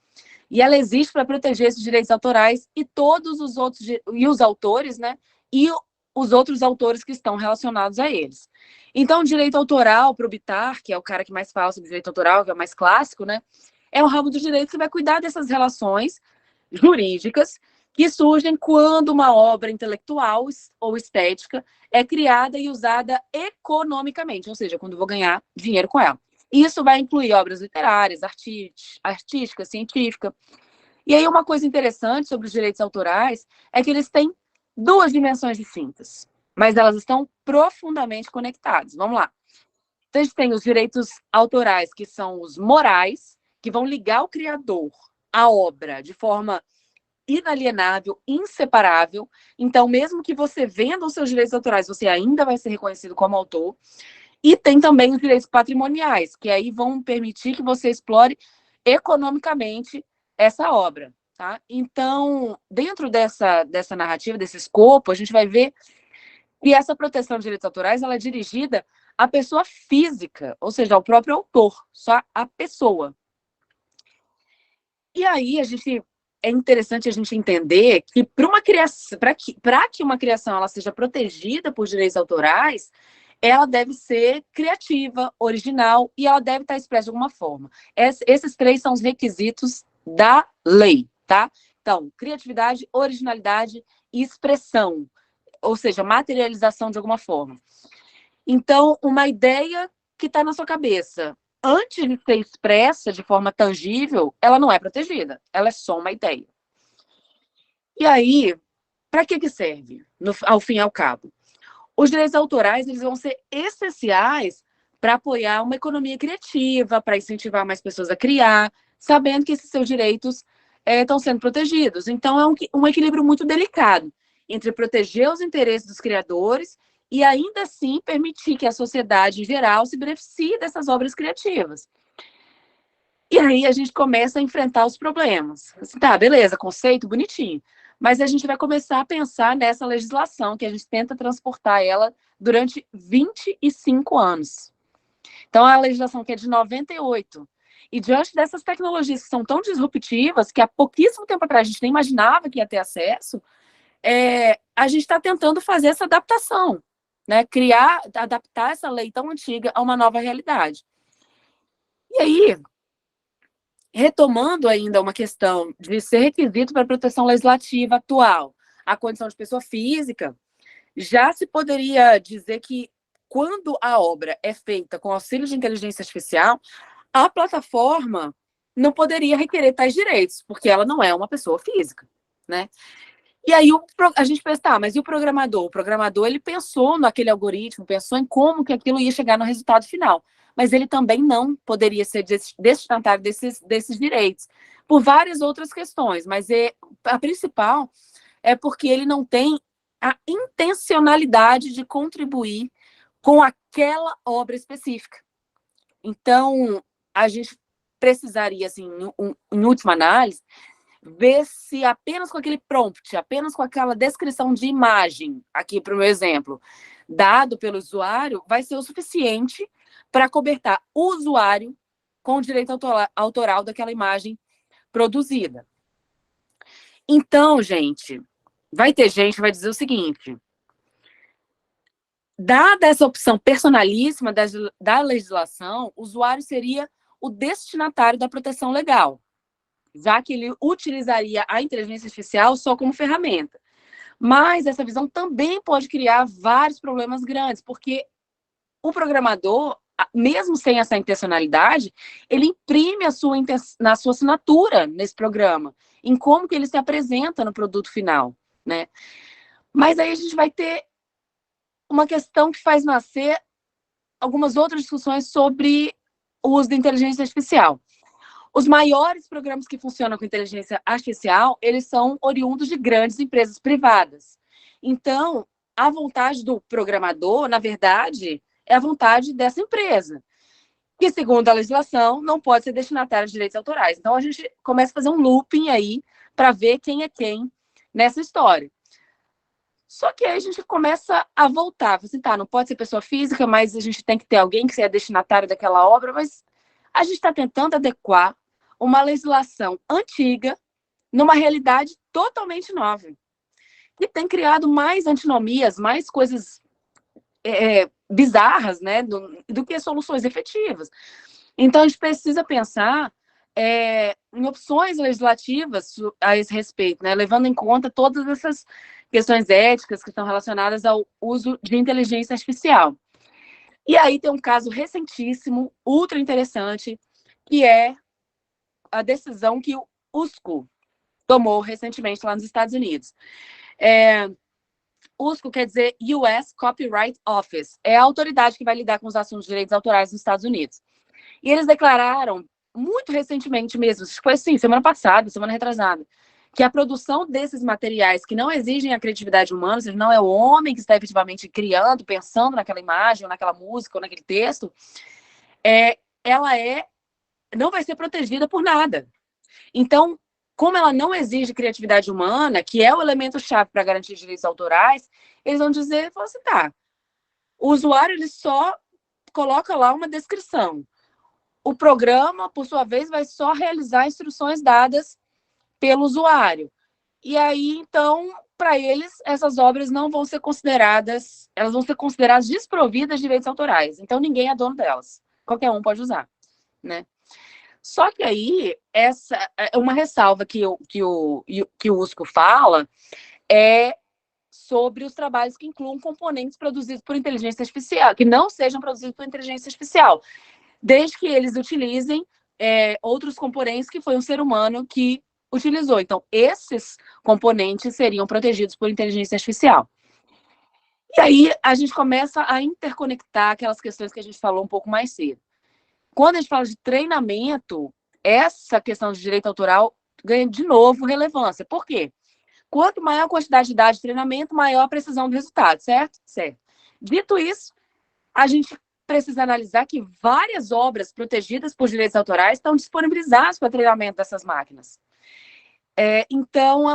E ela existe para proteger esses direitos autorais e todos os outros, e os autores, né? E os outros autores que estão relacionados a eles. Então, o direito autoral, para o Bittar, que é o cara que mais fala sobre direito autoral, que é o mais clássico, né? É um ramo do direito que vai cuidar dessas relações jurídicas que surgem quando uma obra intelectual ou estética é criada e usada economicamente, ou seja, quando eu vou ganhar dinheiro com ela. Isso vai incluir obras literárias, artísticas, científicas. E aí uma coisa interessante sobre os direitos autorais é que eles têm duas dimensões distintas, mas elas estão profundamente conectadas. Vamos lá. Então, a gente tem os direitos autorais, que são os morais, que vão ligar o criador à obra de forma inalienável, inseparável. Então, mesmo que você venda os seus direitos autorais, você ainda vai ser reconhecido como autor. E tem também os direitos patrimoniais, que aí vão permitir que você explore economicamente essa obra. Tá? Então, dentro dessa narrativa, desse escopo, a gente vai ver que essa proteção de direitos autorais ela é dirigida à pessoa física, ou seja, ao próprio autor, só a pessoa. E aí é interessante a gente entender que para que uma criação ela seja protegida por direitos autorais, ela deve ser criativa, original e ela deve estar expressa de alguma forma. Esses três são os requisitos da lei, tá? Então, criatividade, originalidade e expressão, ou seja, materialização de alguma forma. Então, uma ideia que está na sua cabeça, antes de ser expressa de forma tangível, ela não é protegida, ela é só uma ideia. E aí, para que serve, ao fim e ao cabo? Os direitos autorais eles vão ser essenciais para apoiar uma economia criativa, para incentivar mais pessoas a criar, sabendo que esses seus direitos estão sendo protegidos. Então, é um equilíbrio muito delicado entre proteger os interesses dos criadores e, ainda assim, permitir que a sociedade em geral se beneficie dessas obras criativas. E aí a gente começa a enfrentar os problemas. Assim, tá, beleza, conceito bonitinho. Mas a gente vai começar a pensar nessa legislação, que a gente tenta transportar ela durante 25 anos. Então, a legislação que é de 98. E diante dessas tecnologias que são tão disruptivas, que há pouquíssimo tempo atrás a gente nem imaginava que ia ter acesso, a gente está tentando fazer essa adaptação, né? Adaptar essa lei tão antiga a uma nova realidade. E aí, retomando ainda uma questão de ser requisito para a proteção legislativa atual, a condição de pessoa física, já se poderia dizer que, quando a obra é feita com auxílio de inteligência artificial, a plataforma não poderia requerer tais direitos, porque ela não é uma pessoa física, né? E aí a gente pensa, tá, mas e o programador? O programador, ele pensou naquele algoritmo, pensou em como que aquilo ia chegar no resultado final, mas ele também não poderia ser destinatário desses direitos, por várias outras questões, mas a principal é porque ele não tem a intencionalidade de contribuir com aquela obra específica. Então, a gente precisaria, assim, em última análise, ver se apenas com aquele prompt, apenas com aquela descrição de imagem, aqui para o meu exemplo, dado pelo usuário, vai ser o suficiente para cobertar o usuário com o direito autoral daquela imagem produzida. Então, gente, vai ter gente que vai dizer o seguinte: dada essa opção personalíssima da legislação, o usuário seria o destinatário da proteção legal, já que ele utilizaria a inteligência artificial só como ferramenta. Mas essa visão também pode criar vários problemas grandes, porque o programador, mesmo sem essa intencionalidade, ele imprime na sua assinatura nesse programa, em como que ele se apresenta no produto final, né? Mas aí a gente vai ter uma questão que faz nascer algumas outras discussões sobre o uso da inteligência artificial. Os maiores programas que funcionam com inteligência artificial, eles são oriundos de grandes empresas privadas. Então, a vontade do programador, na verdade, é a vontade dessa empresa, que, segundo a legislação, não pode ser destinatária de direitos autorais. Então, a gente começa a fazer um looping aí para ver quem é quem nessa história. Só que aí a gente começa a voltar. Assim, tá, não pode ser pessoa física, mas a gente tem que ter alguém que seja destinatário daquela obra, mas a gente está tentando adequar uma legislação antiga numa realidade totalmente nova, que tem criado mais antinomias, mais coisas bizarras, né, do que soluções efetivas. Então, a gente precisa pensar em opções legislativas a esse respeito, né, levando em conta todas essas questões éticas que estão relacionadas ao uso de inteligência artificial. E aí tem um caso recentíssimo, ultra interessante, que é a decisão que o USCO tomou recentemente lá nos Estados Unidos. USCO quer dizer US Copyright Office, é a autoridade que vai lidar com os assuntos de direitos autorais nos Estados Unidos. E eles declararam, muito recentemente mesmo, foi assim, semana passada, semana retrasada, que a produção desses materiais que não exigem a criatividade humana, ou seja, não é o homem que está efetivamente criando, pensando naquela imagem, ou naquela música, ou naquele texto, ela não vai ser protegida por nada. Então, como ela não exige criatividade humana, que é o elemento-chave para garantir direitos autorais, eles vão dizer, assim, tá, o usuário ele só coloca lá uma descrição. O programa, por sua vez, vai só realizar instruções dadas pelo usuário. E aí, então, para eles, essas obras não vão ser consideradas, elas vão ser consideradas desprovidas de direitos autorais. Então, ninguém é dono delas. Qualquer um pode usar, né? Só que aí, essa é uma ressalva que o USCO fala sobre os trabalhos que incluam componentes produzidos por inteligência artificial, que não sejam produzidos por inteligência artificial, desde que eles utilizem outros componentes que foi um ser humano que utilizou. Então, esses componentes seriam protegidos por inteligência artificial. E aí, a gente começa a interconectar aquelas questões que a gente falou um pouco mais cedo. Quando a gente fala de treinamento, essa questão de direito autoral ganha de novo relevância. Por quê? Quanto maior a quantidade de dados de treinamento, maior a precisão do resultado, certo? Certo. Dito isso, a gente precisa analisar que várias obras protegidas por direitos autorais estão disponibilizadas para treinamento dessas máquinas. Então,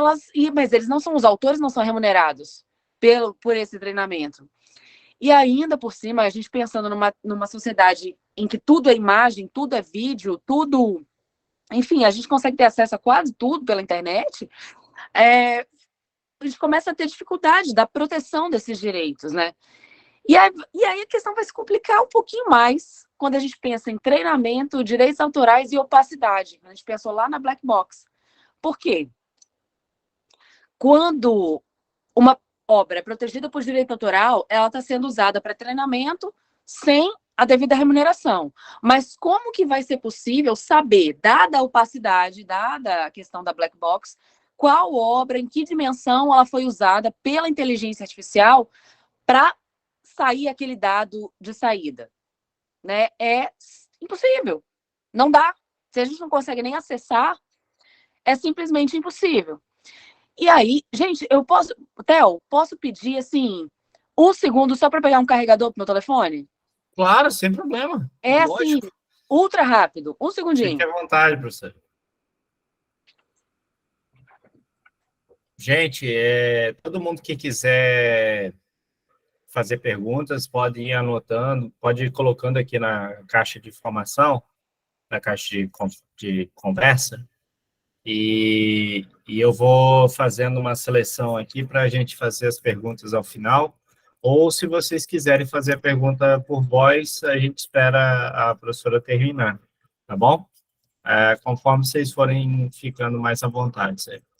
mas eles não são, os autores não são remunerados por esse treinamento. E ainda por cima, a gente pensando numa sociedade em que tudo é imagem, tudo é vídeo, tudo... Enfim, a gente consegue ter acesso a quase tudo pela internet, a gente começa a ter dificuldade da proteção desses direitos, né? E aí a questão vai se complicar um pouquinho mais quando a gente pensa em treinamento, direitos autorais e opacidade. A gente pensou lá na Black Box. Por quê? Quando uma obra é protegida por direito autoral, ela está sendo usada para treinamento sem a devida remuneração. Mas como que vai ser possível saber, dada a opacidade, dada a questão da Black Box, qual obra, em que dimensão ela foi usada pela inteligência artificial para sair aquele dado de saída, né? É impossível. Não dá. Se a gente não consegue nem acessar, é simplesmente impossível. E aí, gente, Theo, posso pedir, assim, 1 segundo só para pegar um carregador pro meu telefone? Claro, sem problema. Assim, Lógico. ultra rápido. 1 segundinho. Fique à vontade, professor. Gente, todo mundo que quiser fazer perguntas, pode ir anotando, pode ir colocando aqui na caixa de informação, na caixa de conversa, e eu vou fazendo uma seleção aqui para a gente fazer as perguntas ao final, ou se vocês quiserem fazer a pergunta por voz, a gente espera a professora terminar, tá bom? Conforme vocês forem ficando mais à vontade, certo?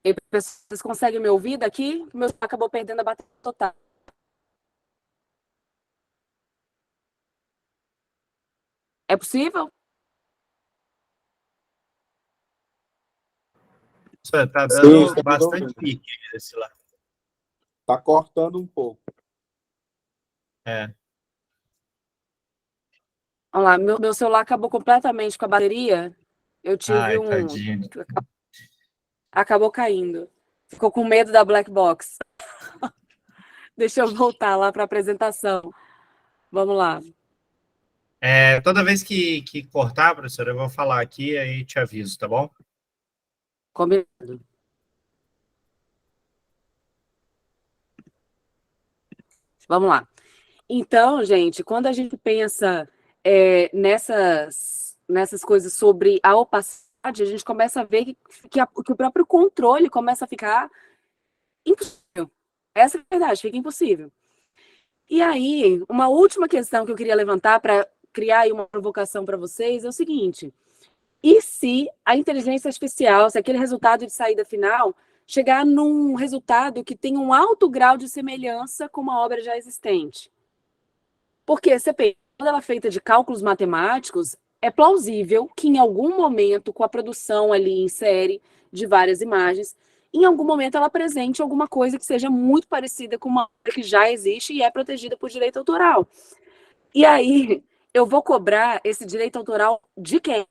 E vocês conseguem me ouvir daqui? Meu acabou perdendo a bateria total. É possível? Está dando Sim, bastante pique desse lado. Está cortando um pouco. Vamos lá, meu celular acabou completamente com a bateria. Eu tive tadinho. Acabou caindo. Ficou com medo da Black Box. Deixa eu voltar lá para a apresentação. Vamos lá. Toda vez que cortar, professora, eu vou falar aqui aí te aviso, tá bom? Combinado. Vamos lá. Então, gente, quando a gente pensa nessas coisas sobre a opacidade, a gente começa a ver que o próprio controle começa a ficar impossível. Essa é a verdade, fica impossível. E aí, uma última questão que eu queria levantar para criar aí uma provocação para vocês é o seguinte: e se a inteligência artificial, se aquele resultado de saída final chegar num resultado que tem um alto grau de semelhança com uma obra já existente? Porque você pensa, quando ela é feita de cálculos matemáticos, é plausível que em algum momento, com a produção ali em série de várias imagens, em algum momento ela apresente alguma coisa que seja muito parecida com uma obra que já existe e é protegida por direito autoral. E aí, eu vou cobrar esse direito autoral de quem?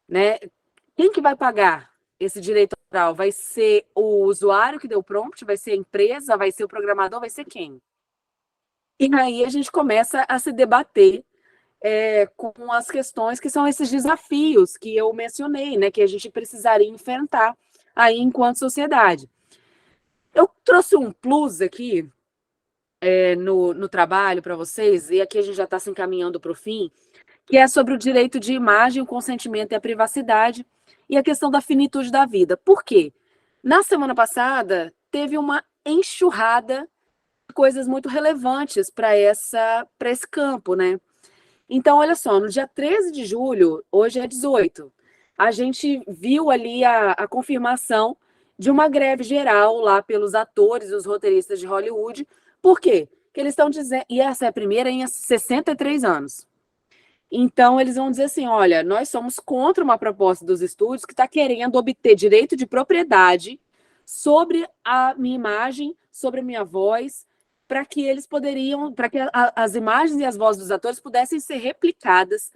Né? Quem que vai pagar esse direito autoral? Vai ser o usuário que deu o prompt? Vai ser a empresa? Vai ser o programador? Vai ser quem? E aí a gente começa a se debater com as questões que são esses desafios que eu mencionei, né, que a gente precisaria enfrentar aí enquanto sociedade. Eu trouxe um plus aqui no trabalho para vocês, e aqui a gente já está se encaminhando para o fim, que é sobre o direito de imagem, o consentimento e a privacidade, e a questão da finitude da vida. Por quê? Na semana passada, teve uma enxurrada de coisas muito relevantes para esse campo, né? Então, olha só, no dia 13 de julho, hoje é 18, a gente viu ali a confirmação de uma greve geral lá pelos atores e os roteiristas de Hollywood. Por quê? que eles estão dizendo, e essa é a primeira em 63 anos. Então, eles vão dizer assim, olha, nós somos contra uma proposta dos estúdios que está querendo obter direito de propriedade sobre a minha imagem, sobre a minha voz, para que as imagens e as vozes dos atores pudessem ser replicadas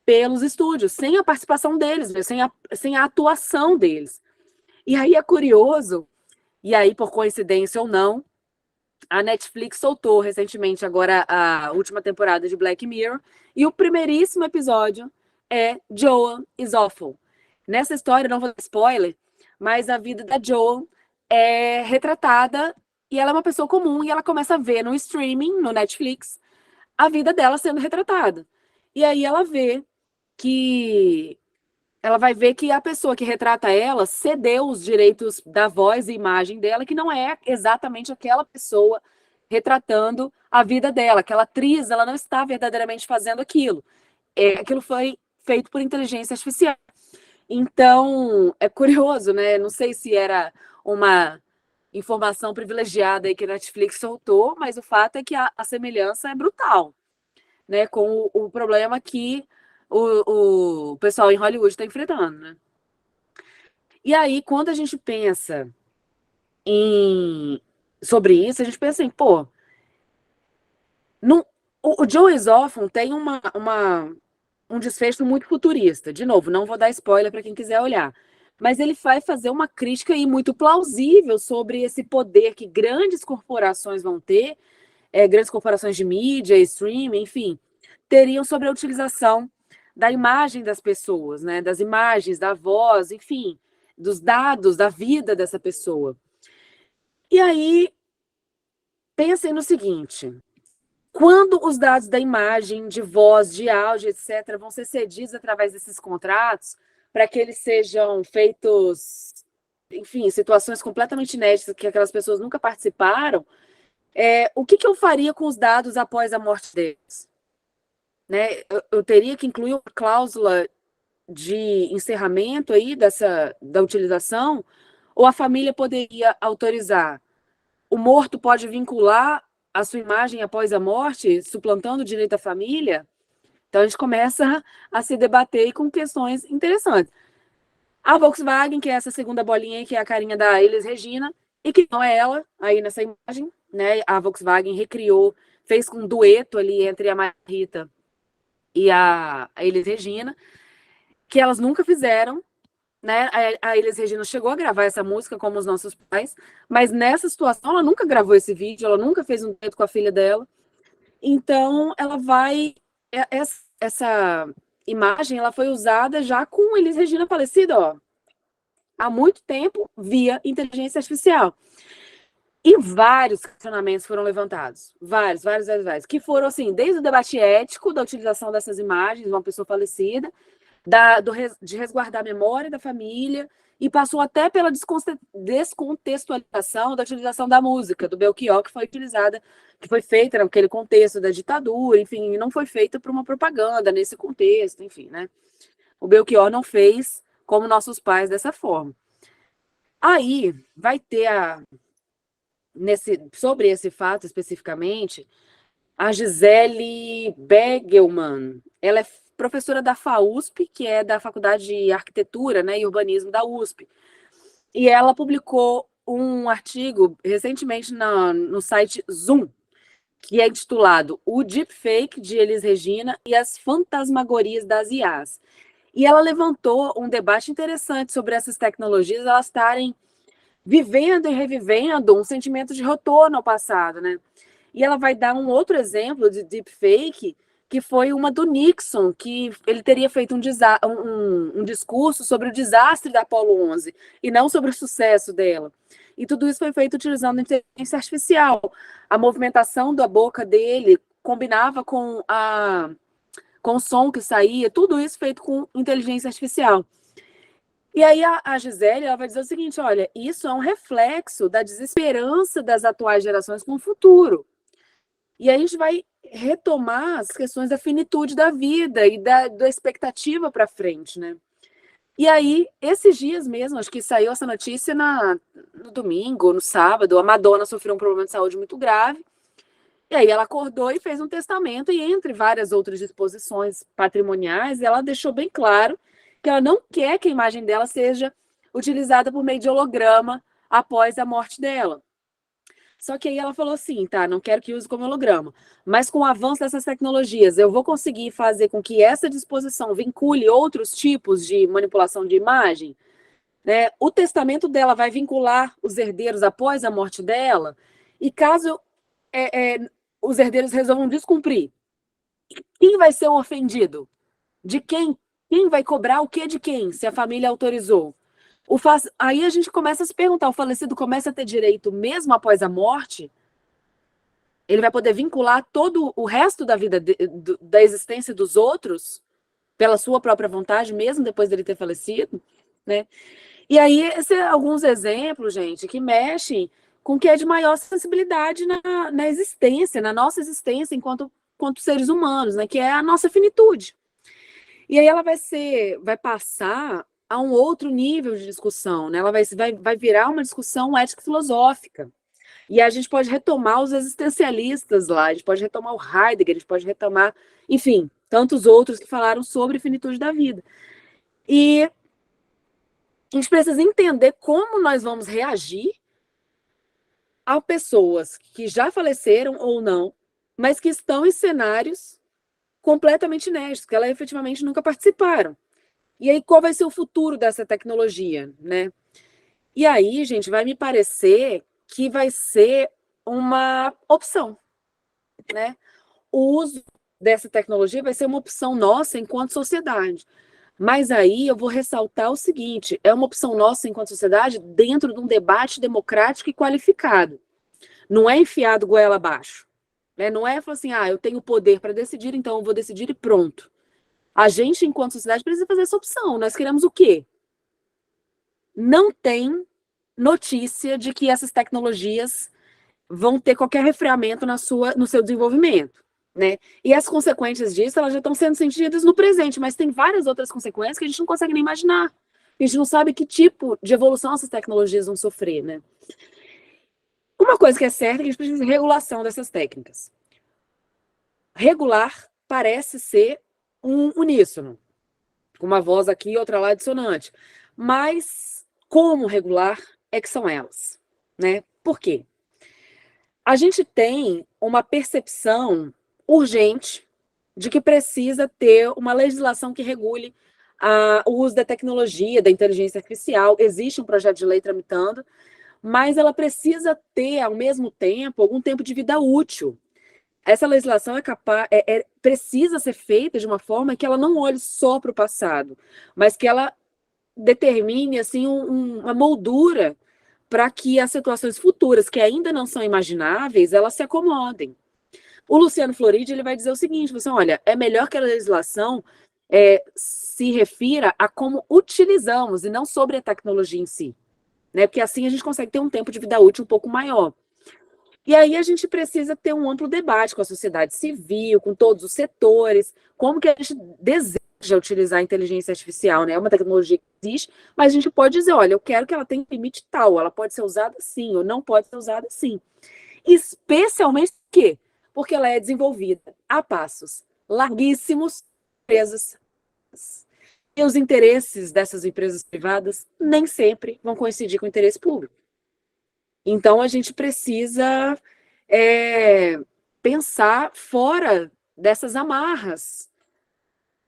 pelos estúdios, sem a participação deles, sem a atuação deles. E aí é curioso, e aí, por coincidência ou não, a Netflix soltou recentemente agora a última temporada de Black Mirror, e o primeiríssimo episódio é Joan is Awful. Nessa história, não vou dar spoiler, mas a vida da Joan é retratada, e ela é uma pessoa comum, e ela começa a ver no streaming, no Netflix, a vida dela sendo retratada. E aí ela vai ver que a pessoa que retrata ela cedeu os direitos da voz e imagem dela, que não é exatamente aquela pessoa retratando a vida dela, aquela atriz, ela não está verdadeiramente fazendo aquilo. Aquilo foi feito por inteligência artificial. Então, é curioso, né? Não sei se era uma informação privilegiada aí que a Netflix soltou, mas o fato é que a semelhança é brutal, né? Com o problema que o pessoal em Hollywood está enfrentando, né? E aí, quando a gente pensa sobre isso, a gente pensa assim, pô, o Joe Exoffon tem um desfecho muito futurista. De novo, não vou dar spoiler para quem quiser olhar, mas ele vai fazer uma crítica aí muito plausível sobre esse poder que grandes corporações vão ter, grandes corporações de mídia, streaming, enfim, teriam sobre a utilização da imagem das pessoas, né? Das imagens, da voz, enfim, dos dados, da vida dessa pessoa. E aí, pensem no seguinte, quando os dados da imagem, de voz, de áudio, etc., vão ser cedidos através desses contratos, para que eles sejam feitos, enfim, situações completamente inéditas, que aquelas pessoas nunca participaram, o que eu faria com os dados após a morte deles? Né? Eu teria que incluir uma cláusula de encerramento aí da utilização, ou a família poderia autorizar? O morto pode vincular a sua imagem após a morte, suplantando o direito à família? Então, a gente começa a se debater com questões interessantes. A Volkswagen, que é essa segunda bolinha aí, que é a carinha da Elis Regina, e que não é ela aí nessa imagem, né? A Volkswagen recriou, fez um dueto ali entre a Maria Rita e a Elis Regina, que elas nunca fizeram, né? A Elis Regina chegou a gravar essa música como os nossos pais, mas nessa situação ela nunca gravou esse vídeo, ela nunca fez um dueto com a filha dela. Então ela essa imagem ela foi usada já com Elis Regina falecida, ó, há muito tempo via inteligência artificial. E vários questionamentos foram levantados, vários, que foram assim, desde o debate ético da utilização dessas imagens de uma pessoa falecida, de resguardar a memória da família, e passou até pela descontextualização da utilização da música, do Belchior, que foi feita naquele contexto da ditadura, enfim, não foi feita por uma propaganda nesse contexto, enfim, né? O Belchior não fez como nossos pais dessa forma. Aí vai ter sobre esse fato especificamente, a Gisele Begelman. Ela é professora da FAUSP, que é da Faculdade de Arquitetura, né, e Urbanismo da USP. E ela publicou um artigo recentemente no site Zoom, que é intitulado O Deepfake de Elis Regina e as Fantasmagorias das IAs. E ela levantou um debate interessante sobre essas tecnologias, elas estarem vivendo e revivendo um sentimento de retorno ao passado, né? E ela vai dar um outro exemplo de deepfake, que foi uma do Nixon, que ele teria feito um discurso sobre o desastre da Apollo 11, e não sobre o sucesso dela. E tudo isso foi feito utilizando a inteligência artificial. A movimentação da boca dele combinava com o som que saía, tudo isso feito com inteligência artificial. E aí a Gisele ela vai dizer o seguinte, olha, isso é um reflexo da desesperança das atuais gerações com o futuro. E aí a gente vai retomar as questões da finitude da vida e da expectativa para frente, né? E aí, esses dias mesmo, acho que saiu essa notícia no domingo, no sábado, a Madonna sofreu um problema de saúde muito grave, E aí ela acordou e fez um testamento, e entre várias outras disposições patrimoniais, ela deixou bem claro que ela não quer que a imagem dela seja utilizada por meio de holograma após a morte dela. Só que aí ela falou assim, tá, não quero que use como holograma, mas com o avanço dessas tecnologias, eu vou conseguir fazer com que essa disposição vincule outros tipos de manipulação de imagem, né? O testamento dela vai vincular os herdeiros após a morte dela, e caso os herdeiros resolvam descumprir, quem vai ser o ofendido? De quem? Quem vai cobrar o que de quem, se a família autorizou? Aí a gente começa a se perguntar, o falecido começa a ter direito mesmo após a morte? Ele vai poder vincular todo o resto da vida, da existência dos outros, pela sua própria vontade, mesmo depois dele ter falecido, né? E aí, esses alguns exemplos, gente, que mexem com o que é de maior sensibilidade na existência, na nossa existência enquanto seres humanos, né? Que é a nossa finitude. E aí ela vai passar a um outro nível de discussão, né? Ela vai virar uma discussão ético-filosófica. E a gente pode retomar os existencialistas lá, a gente pode retomar o Heidegger, a gente pode retomar, enfim, tantos outros que falaram sobre a finitude da vida. E a gente precisa entender como nós vamos reagir a pessoas que já faleceram ou não, mas que estão em cenários completamente inéditos, que elas efetivamente nunca participaram. E aí, qual vai ser o futuro dessa tecnologia, né? E aí, gente, vai me parecer que vai ser uma opção, né? O uso dessa tecnologia vai ser uma opção nossa enquanto sociedade. Mas aí eu vou ressaltar o seguinte, é uma opção nossa enquanto sociedade dentro de um debate democrático e qualificado. Não é enfiado goela abaixo. Né? Não é falar assim, eu tenho poder para decidir, então eu vou decidir e pronto. A gente, enquanto sociedade, precisa fazer essa opção. Nós queremos o quê? Não tem notícia de que essas tecnologias vão ter qualquer refreamento no seu desenvolvimento, né? E as consequências disso, elas já estão sendo sentidas no presente, mas tem várias outras consequências que a gente não consegue nem imaginar. A gente não sabe que tipo de evolução essas tecnologias vão sofrer, né? Uma coisa que é certa é que a gente precisa de regulação dessas técnicas. Regular parece ser um uníssono, com uma voz aqui e outra lá dissonante. Mas como regular é que são elas, né? Por quê? A gente tem uma percepção urgente de que precisa ter uma legislação que regule o uso da tecnologia, da inteligência artificial. Existe um projeto de lei tramitando, mas ela precisa ter, ao mesmo tempo, algum tempo de vida útil. Essa legislação precisa ser feita de uma forma que ela não olhe só para o passado, mas que ela determine assim, uma moldura para que as situações futuras, que ainda não são imagináveis, elas se acomodem. O Luciano Floridi ele vai dizer o seguinte, assim, olha, é melhor que a legislação se refira a como utilizamos e não sobre a tecnologia em si, né? Porque assim a gente consegue ter um tempo de vida útil um pouco maior. E aí a gente precisa ter um amplo debate com a sociedade civil, com todos os setores, como que a gente deseja utilizar a inteligência artificial, né? É uma tecnologia que existe, mas a gente pode dizer, olha, eu quero que ela tenha limite tal, ela pode ser usada assim, ou não pode ser usada assim. Especialmente por quê? Porque ela é desenvolvida a passos larguíssimos, empresas, e os interesses dessas empresas privadas nem sempre vão coincidir com o interesse público. Então, a gente precisa pensar fora dessas amarras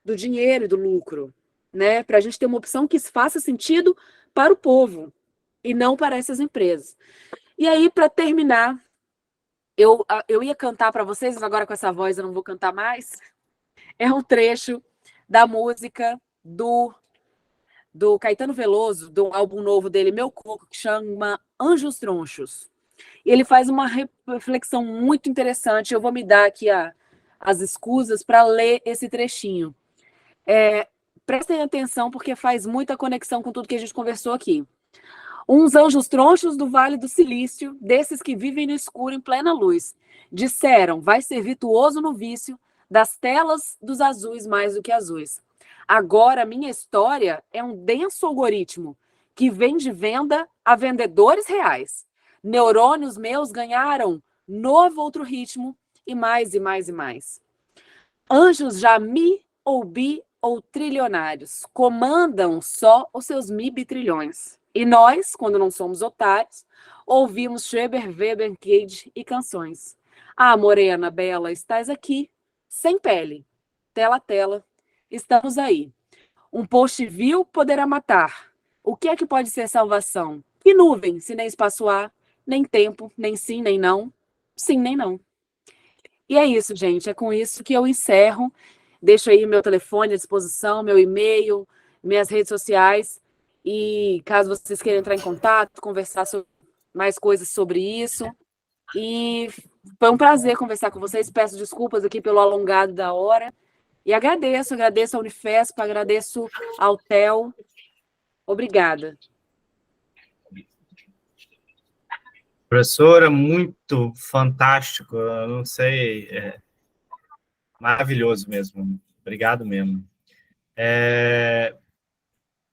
do dinheiro e do lucro, né? Para a gente ter uma opção que faça sentido para o povo e não para essas empresas. E aí, para terminar, eu ia cantar para vocês, mas agora com essa voz eu não vou cantar mais. É um trecho da música do Caetano Veloso, do álbum novo dele, Meu Coco, que chama Anjos Tronchos. E ele faz uma reflexão muito interessante. Eu vou me dar aqui as escusas para ler esse trechinho. Prestem atenção, porque faz muita conexão com tudo que a gente conversou aqui. Uns anjos tronchos do Vale do Silício, desses que vivem no escuro em plena luz, disseram, vai ser virtuoso no vício das telas dos azuis mais do que azuis. Agora, minha história é um denso algoritmo que vem de venda a vendedores reais. Neurônios meus ganharam novo outro ritmo e mais, e mais, e mais. Anjos já mi ou bi ou trilionários comandam só os seus mi-bitrilhões. E nós, quando não somos otários, ouvimos Schreber, Weber, Cage e canções. Ah, morena, bela, estás aqui, sem pele, tela a tela, estamos aí. Um post vil poderá matar. O que é que pode ser salvação? Que nuvem, se nem espaço há, nem tempo, nem sim, nem não, sim, nem não. E é isso, gente, é com isso que eu encerro. Deixo aí meu telefone à disposição, meu e-mail, minhas redes sociais. E caso vocês queiram entrar em contato, conversar sobre mais coisas sobre isso. E foi um prazer conversar com vocês. Peço desculpas aqui pelo alongado da hora. E agradeço a Unifesp, agradeço ao TEL. Obrigada. Professora, muito fantástico, eu não sei, maravilhoso mesmo, obrigado mesmo.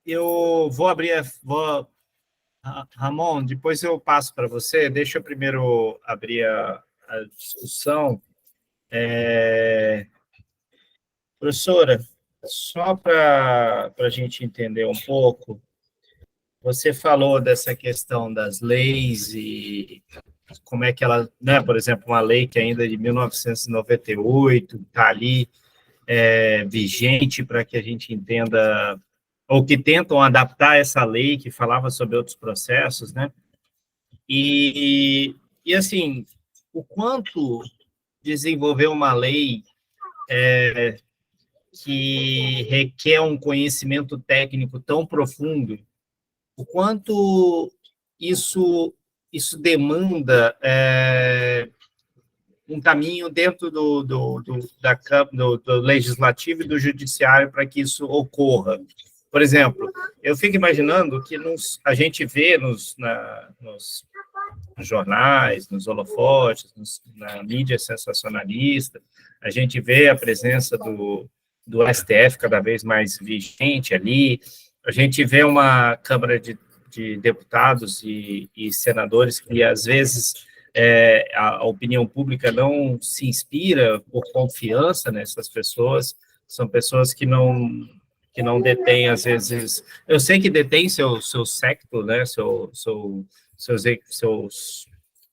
Eu vou Ramon, depois eu passo para você, deixa eu primeiro abrir a discussão. Professora, só para a gente entender um pouco, você falou dessa questão das leis e como é que ela, né, por exemplo, uma lei que ainda é de 1998 está ali vigente para que a gente entenda, ou que tentam adaptar essa lei que falava sobre outros processos, né? E assim, o quanto desenvolver uma lei que requer um conhecimento técnico tão profundo, o quanto isso demanda um caminho dentro do legislativo e do judiciário para que isso ocorra. Por exemplo, eu fico imaginando que a gente vê nos jornais, nos holofotes, na mídia sensacionalista, a gente vê a presença do STF cada vez mais vigente ali, a gente vê uma Câmara de deputados e senadores que, às vezes, a opinião pública não se inspira por confiança nessas pessoas, são pessoas que não detêm, às vezes... Eu sei que detém seu séquito, né,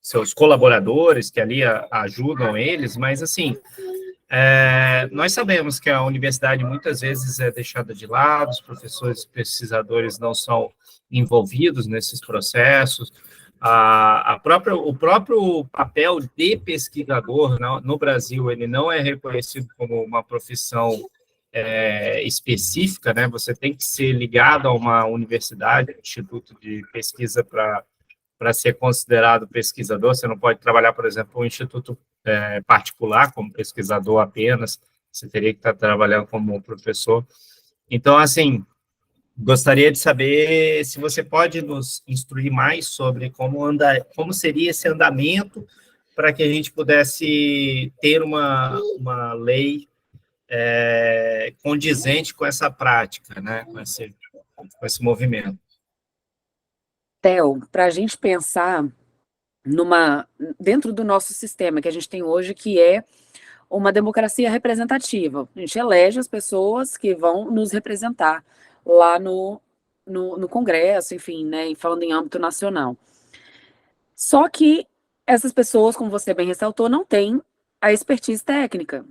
seus colaboradores que ali ajudam eles, mas, assim, nós sabemos que a universidade muitas vezes é deixada de lado, os professores pesquisadores não são envolvidos nesses processos, o próprio papel de pesquisador no Brasil, ele não é reconhecido como uma profissão específica, né? Você tem que ser ligado a uma universidade, instituto de pesquisa para ser considerado pesquisador. Você não pode trabalhar, por exemplo, um instituto particular como pesquisador apenas, você teria que estar trabalhando como professor. Então, assim, gostaria de saber se você pode nos instruir mais sobre como seria esse andamento para que a gente pudesse ter uma lei condizente com essa prática, né, com esse movimento. Theo, para a gente pensar dentro do nosso sistema que a gente tem hoje, que é uma democracia representativa. A gente elege as pessoas que vão nos representar lá no Congresso, enfim, né, falando em âmbito nacional. Só que essas pessoas, como você bem ressaltou, não têm a expertise técnica.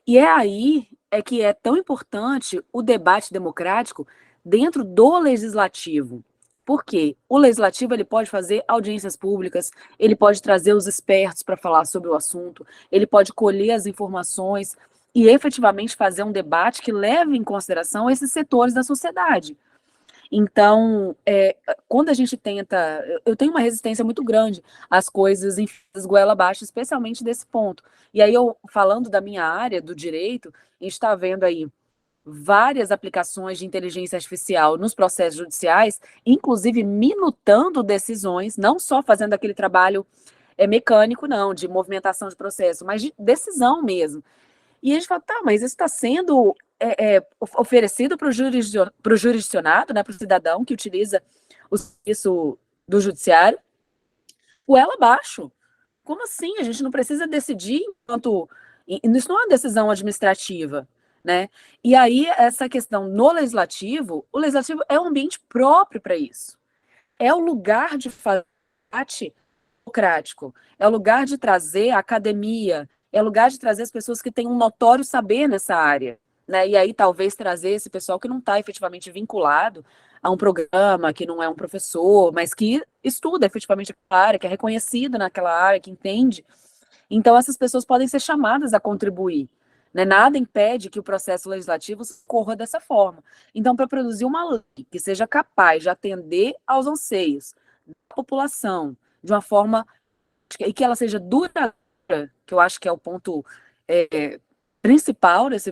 E aí que é tão importante o debate democrático dentro do legislativo. Por quê? O legislativo ele pode fazer audiências públicas, ele pode trazer os expertos para falar sobre o assunto, ele pode colher as informações e efetivamente fazer um debate que leve em consideração esses setores da sociedade. Então, quando a gente tenta... Eu tenho uma resistência muito grande às coisas em goela abaixo, especialmente desse ponto. E aí, falando da minha área, do direito, a gente está vendo aí várias aplicações de inteligência artificial nos processos judiciais, inclusive minutando decisões, não só fazendo aquele trabalho mecânico, não, de movimentação de processo, mas de decisão mesmo. E a gente fala, tá, mas isso está sendo oferecido para o jurisdicionado, né, para o cidadão que utiliza o serviço do judiciário, goela abaixo, como assim? A gente não precisa decidir enquanto... Isso não é uma decisão administrativa, né? E aí, essa questão no legislativo, o legislativo é um ambiente próprio para isso. É o lugar de fazer debate democrático, é o lugar de trazer a academia, é o lugar de trazer as pessoas que têm um notório saber nessa área, né? E aí talvez trazer esse pessoal que não está efetivamente vinculado a um programa, que não é um professor, mas que estuda efetivamente aquela área, que é reconhecido naquela área, que entende. Então essas pessoas podem ser chamadas a contribuir, né? Nada impede que o processo legislativo corra dessa forma. Então, para produzir uma lei que seja capaz de atender aos anseios da população de uma forma e que ela seja duradoura, que eu acho que é o ponto principal nessa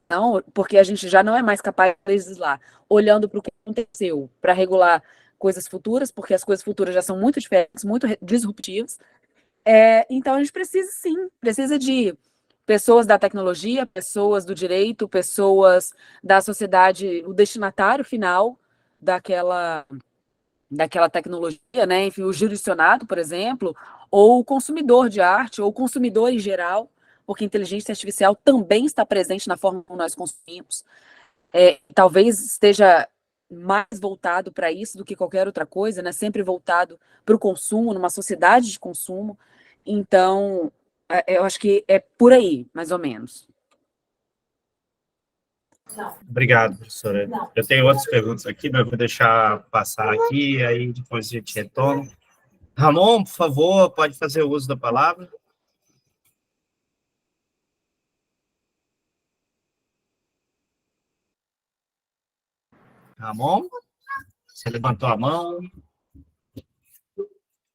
questão, porque a gente já não é mais capaz de legislar olhando para o que aconteceu, para regular coisas futuras, porque as coisas futuras já são muito diferentes, muito disruptivas. Então, a gente precisa, sim, precisa de pessoas da tecnologia, pessoas do direito, pessoas da sociedade, o destinatário final daquela tecnologia, né? Enfim, o jurisdicionado, por exemplo, ou o consumidor de arte, ou o consumidor em geral, porque a inteligência artificial também está presente na forma como nós consumimos. Talvez esteja mais voltado para isso do que qualquer outra coisa, né? Sempre voltado para o consumo, numa sociedade de consumo. Então, eu acho que é por aí, mais ou menos. Obrigado, professora. Eu tenho outras perguntas aqui, mas eu vou deixar passar aqui, aí depois a gente retoma. Ramon, por favor, pode fazer o uso da palavra. Ramon, você levantou a mão.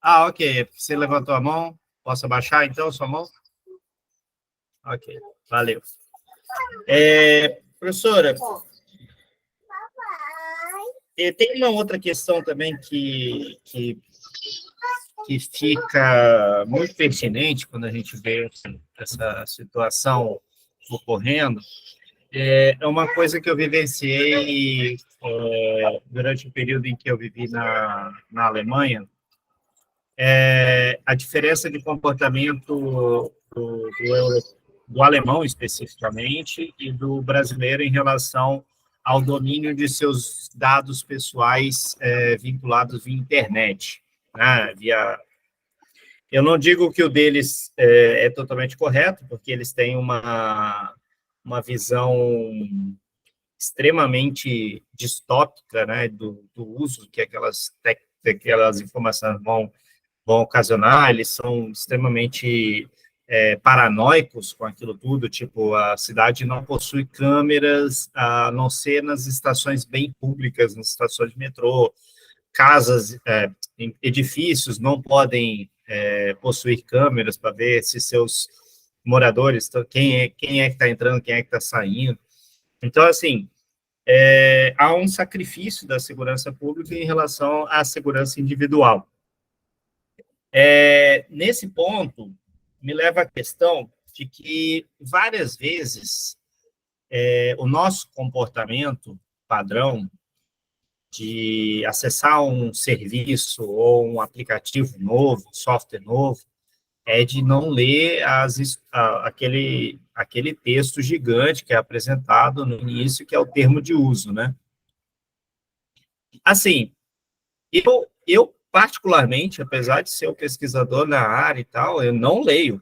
Ok, você levantou a mão. Posso abaixar, então, sua mão? Ok, valeu. Professora, tem uma outra questão também que fica muito pertinente quando a gente vê essa situação ocorrendo. É uma coisa que eu vivenciei durante o período em que eu vivi na Alemanha, a diferença de comportamento do alemão, especificamente, e do brasileiro em relação ao domínio de seus dados pessoais vinculados via internet, né? Eu não digo que o deles é totalmente correto, porque eles têm uma visão extremamente distópica, né, do uso que aquelas informações vão ocasionar. Eles são extremamente paranoicos com aquilo tudo, tipo, a cidade não possui câmeras, a não ser nas estações bem públicas, nas estações de metrô, casas, edifícios não podem possuir câmeras para ver se seus moradores, quem é que está entrando, quem é que está saindo. Então, assim, há um sacrifício da segurança pública em relação à segurança individual. Nesse ponto, me leva à questão de que, várias vezes, o nosso comportamento padrão de acessar um serviço ou um aplicativo novo, software novo, é de não ler aquele texto gigante que é apresentado no início, que é o termo de uso, né? Assim, eu particularmente, apesar de ser um pesquisador na área e tal, eu não leio.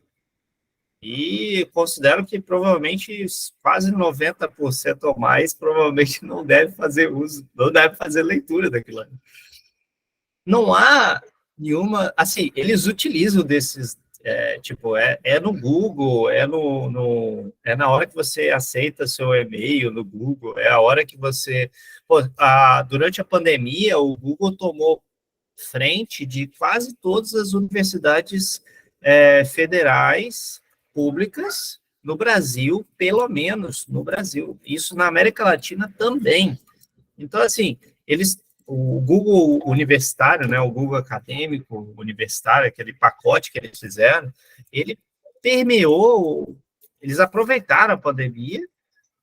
E considero que provavelmente quase 90% ou mais provavelmente não deve fazer uso, não deve fazer leitura daquilo. Não há nenhuma, assim, eles utilizam desses, tipo, no Google, é na hora que você aceita seu e-mail no Google, é a hora que você, durante a pandemia, o Google tomou frente de quase todas as universidades federais públicas no Brasil, pelo menos no Brasil. Isso na América Latina também. Então, assim, o Google universitário, né, o Google acadêmico universitário, aquele pacote que eles fizeram, ele permeou, eles aproveitaram a pandemia,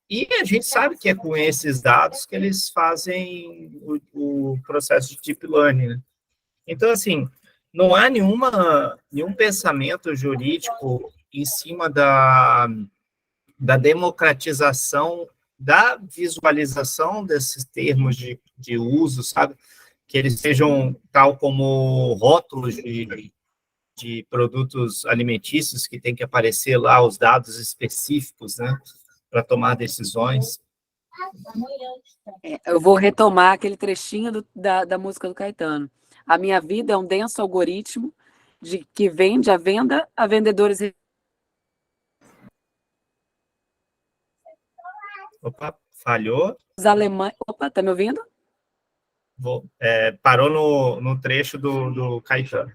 e a gente sabe que é com esses dados que eles fazem o processo de deep learning, né? Então, assim, não há nenhum pensamento jurídico em cima da democratização, da visualização desses termos de uso, sabe? Que eles sejam tal como rótulos de produtos alimentícios, que tem que aparecer lá os dados específicos, né, para tomar decisões. Eu vou retomar aquele trechinho da música do Caetano. A minha vida é um denso algoritmo que vende a venda a vendedores. Opa, falhou. Os alemães. Opa, tá me ouvindo? Parou no trecho do Caetano.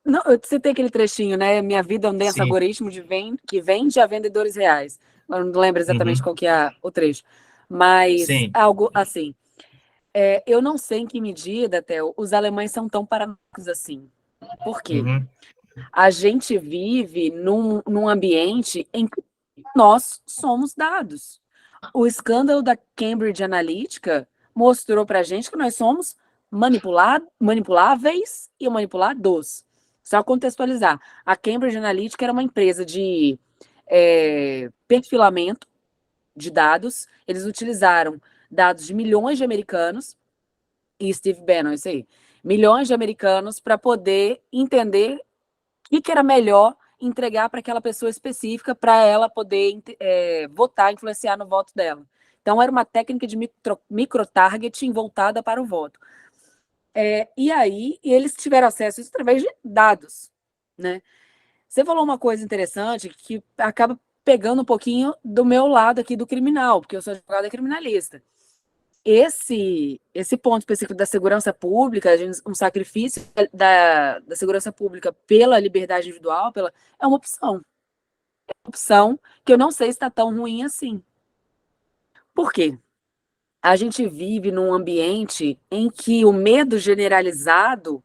Não, eu citei aquele trechinho, né? Minha vida é um denso Sim. algoritmo que vende a vendedores reais. Eu não lembro exatamente qual que é o trecho. Mas Sim. algo assim. Eu não sei em que medida, Theo, os alemães são tão paranoicos assim. Por quê? A gente vive num ambiente em que nós somos dados. O escândalo da Cambridge Analytica mostrou para a gente que nós somos manipuláveis e manipulados. Só contextualizar. A Cambridge Analytica era uma empresa de perfilamento de dados. Eles utilizaram dados de milhões de americanos, e Steve Bannon, isso aí, milhões de americanos para poder entender o que era melhor entregar para aquela pessoa específica para ela poder votar, influenciar no voto dela. Então, era uma técnica de micro-targeting voltada para o voto. E aí, eles tiveram acesso a isso através de dados, né? Você falou uma coisa interessante que acaba pegando um pouquinho do meu lado aqui do criminal, porque eu sou advogada criminalista. Esse ponto específico da segurança pública, um sacrifício da segurança pública pela liberdade individual, é uma opção. É uma opção que eu não sei se está tão ruim assim. Por quê? A gente vive num ambiente em que o medo generalizado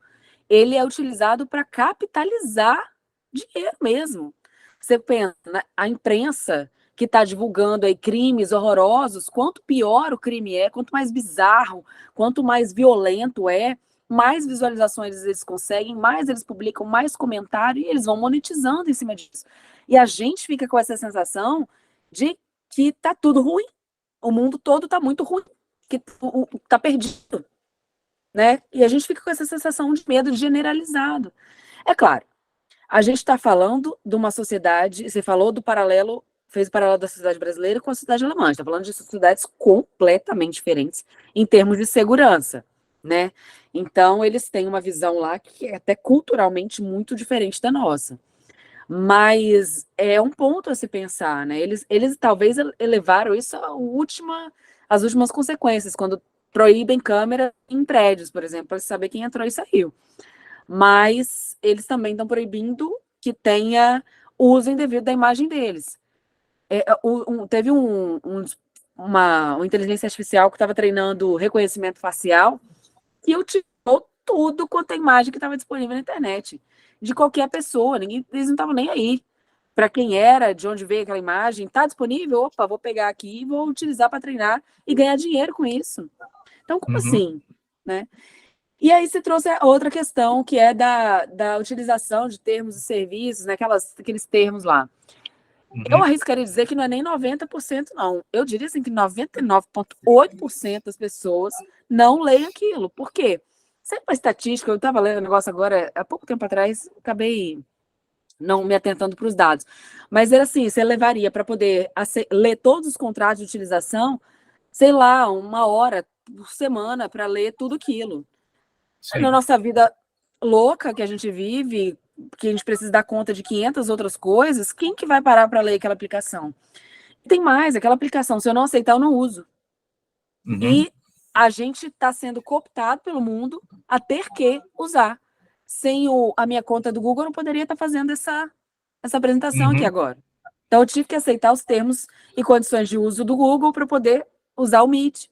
ele é utilizado para capitalizar dinheiro mesmo. Você pensa, né? A imprensa que está divulgando aí crimes horrorosos, quanto pior o crime é, quanto mais bizarro, quanto mais violento mais visualizações eles conseguem, mais eles publicam, mais comentário, e eles vão monetizando em cima disso. E a gente fica com essa sensação de que está tudo ruim. O mundo todo está muito ruim, que está perdido, né? E a gente fica com essa sensação de medo generalizado. É claro, a gente está falando de uma sociedade, você falou do paralelo, fez o paralelo da sociedade brasileira com a sociedade alemã, a gente está falando de sociedades completamente diferentes em termos de segurança, né? Então, eles têm uma visão lá que é até culturalmente muito diferente da nossa. Mas é um ponto a se pensar, né? Eles talvez elevaram isso às últimas consequências, quando proíbem câmera em prédios, por exemplo, para saber quem entrou e saiu. Mas eles também estão proibindo que tenha uso indevido da imagem deles. Teve uma inteligência artificial que estava treinando reconhecimento facial e utilizou tudo quanto a imagem que estava disponível na internet, de qualquer pessoa, eles não estavam nem aí para quem era, de onde veio aquela imagem, está disponível, opa, vou pegar aqui e vou utilizar para treinar e ganhar dinheiro com isso. Então, como assim? Né? E aí se trouxe a outra questão, que é da utilização de termos e serviços, né, aqueles termos lá. Eu arriscaria dizer que não é nem 90%, não. Eu diria assim que 99,8% das pessoas não leem aquilo. Por quê? Sempre uma estatística, eu estava lendo um negócio agora, há pouco tempo atrás, acabei não me atentando para os dados. Mas era assim, você levaria para poder ler todos os contratos de utilização, sei lá, 1 hora por semana para ler tudo aquilo. Sim. Na nossa vida louca que a gente vive, que a gente precisa dar conta de 500 outras coisas, quem que vai parar para ler aquela aplicação? E tem mais, aquela aplicação, se eu não aceitar, eu não uso. E a gente está sendo cooptado pelo mundo a ter que usar. Sem a minha conta do Google, eu não poderia estar fazendo essa apresentação aqui agora. Então, eu tive que aceitar os termos e condições de uso do Google para poder usar o Meet.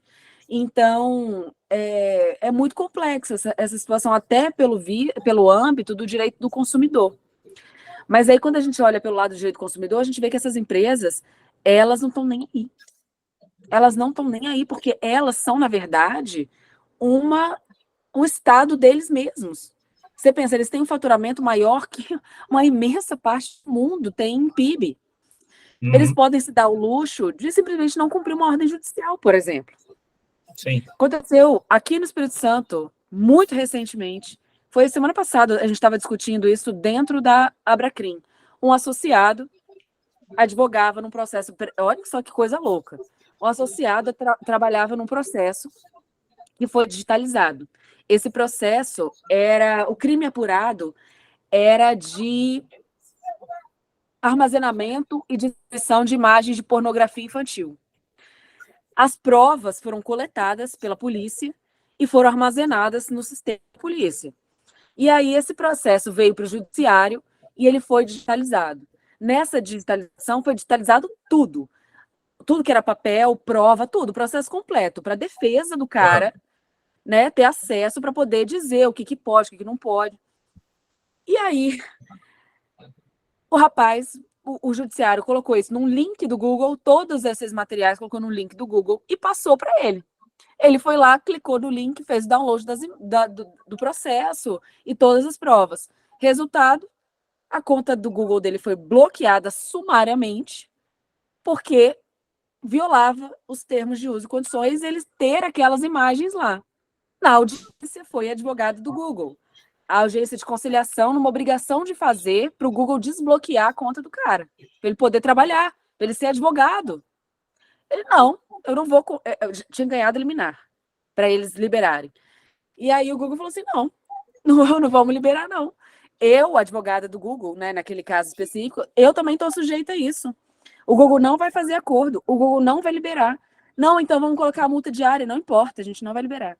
Então, é muito complexa essa situação, até pelo âmbito do direito do consumidor. Mas aí, quando a gente olha pelo lado do direito do consumidor, a gente vê que essas empresas, elas não estão nem aí. Elas não estão nem aí, porque elas são, na verdade, uma um estado deles mesmos. Você pensa, eles têm um faturamento maior que uma imensa parte do mundo tem em PIB. Eles podem se dar o luxo de simplesmente não cumprir uma ordem judicial, por exemplo. Sim. Aconteceu aqui no Espírito Santo, muito recentemente, foi semana passada, a gente estava discutindo isso dentro da Abracrim. Um associado advogava num processo, olha só que coisa louca, um associado trabalhava num processo que foi digitalizado. Esse processo o crime apurado era de armazenamento e distribuição de imagens de pornografia infantil. As provas foram coletadas pela polícia e foram armazenadas no sistema da polícia. E aí esse processo veio para o judiciário e ele foi digitalizado. Nessa digitalização foi digitalizado tudo. Tudo que era papel, prova, tudo, processo completo, para a defesa do cara, né, ter acesso para poder dizer o que pode, o que não pode. E aí, o rapaz, o judiciário colocou isso num link do Google, todos esses materiais colocou no link do Google e passou para ele. Ele foi lá, clicou no link, fez o download do processo e todas as provas. Resultado, a conta do Google dele foi bloqueada sumariamente porque violava os termos de uso e condições ele ter aquelas imagens lá. Na audiência foi advogado do Google. A agência de conciliação numa obrigação de fazer para o Google desbloquear a conta do cara, para ele poder trabalhar, para ele ser advogado. Ele, não, eu não vou... Eu tinha ganhado liminar para eles liberarem. E aí o Google falou assim, não vamos liberar, não. Eu, advogada do Google, né, naquele caso específico, eu também estou sujeita a isso. O Google não vai fazer acordo, o Google não vai liberar. Não, então vamos colocar a multa diária, não importa, a gente não vai liberar.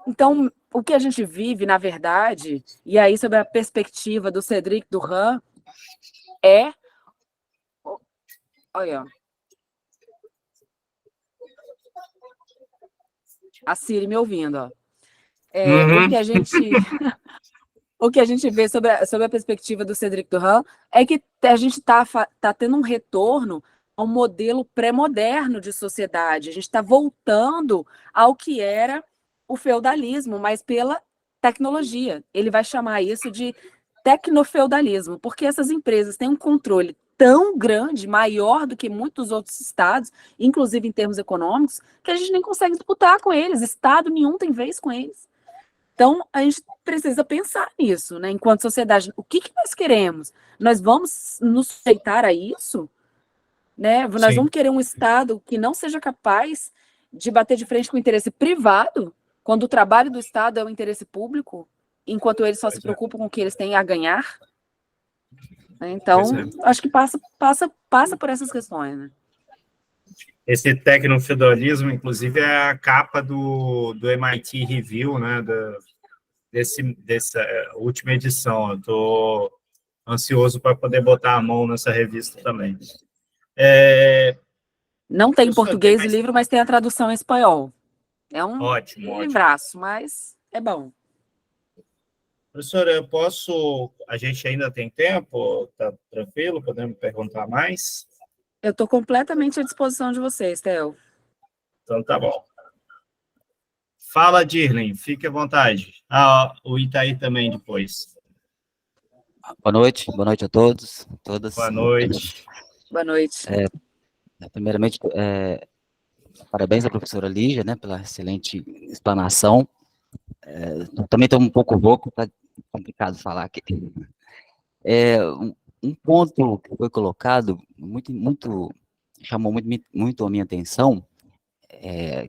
Então, o que a gente vive, na verdade, e aí sobre a perspectiva do Cédric Durand, é... Olha, a Siri me ouvindo, ó. O que a gente vê sobre a perspectiva do Cédric Durand é que a gente tá tendo um retorno a um modelo pré-moderno de sociedade. A gente está voltando ao que era o feudalismo, mas pela tecnologia. Ele vai chamar isso de tecnofeudalismo, porque essas empresas têm um controle tão grande, maior do que muitos outros estados, inclusive em termos econômicos, que a gente nem consegue disputar com eles. Estado nenhum tem vez com eles. Então, a gente precisa pensar nisso, né? Enquanto sociedade, o que nós queremos? Nós vamos nos sujeitar a isso? Né? Nós vamos querer um Estado que não seja capaz de bater de frente com o interesse privado, quando o trabalho do Estado é o interesse público, enquanto eles só se preocupam com o que eles têm a ganhar? Então, acho que passa por essas questões, né? Esse tecnofeudalismo, inclusive, é a capa do MIT Review, né, dessa última edição. Eu estou ansioso para poder botar a mão nessa revista também. Não tem em português o livro, mas tem a tradução em espanhol. É um livraço, mas é bom. Professora, a gente ainda tem tempo? Está tranquilo? Podemos perguntar mais? Eu estou completamente à disposição de vocês, Theo. Então, tá bom. Fala, Dirley, fique à vontade. O Itaí também depois. Boa noite a todos, todas. Boa noite. Boa noite. Primeiramente, parabéns à professora Lígia, né, pela excelente explanação. Também estou um pouco rouco, tá complicado falar aqui. Um ponto que foi colocado, chamou muito a minha atenção,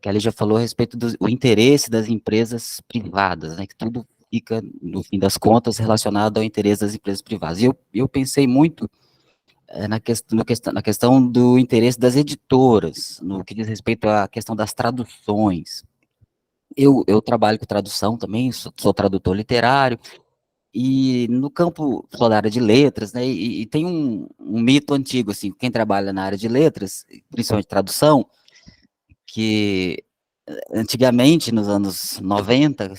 que a Lígia falou a respeito do interesse das empresas privadas, né, que tudo fica, no fim das contas, relacionado ao interesse das empresas privadas. E eu pensei muito na questão do interesse das editoras, no que diz respeito à questão das traduções. Eu trabalho com tradução também, sou tradutor literário, e no campo, sou da área de letras, né, e tem um mito antigo, assim, quem trabalha na área de letras, principalmente tradução, que antigamente, nos anos 90,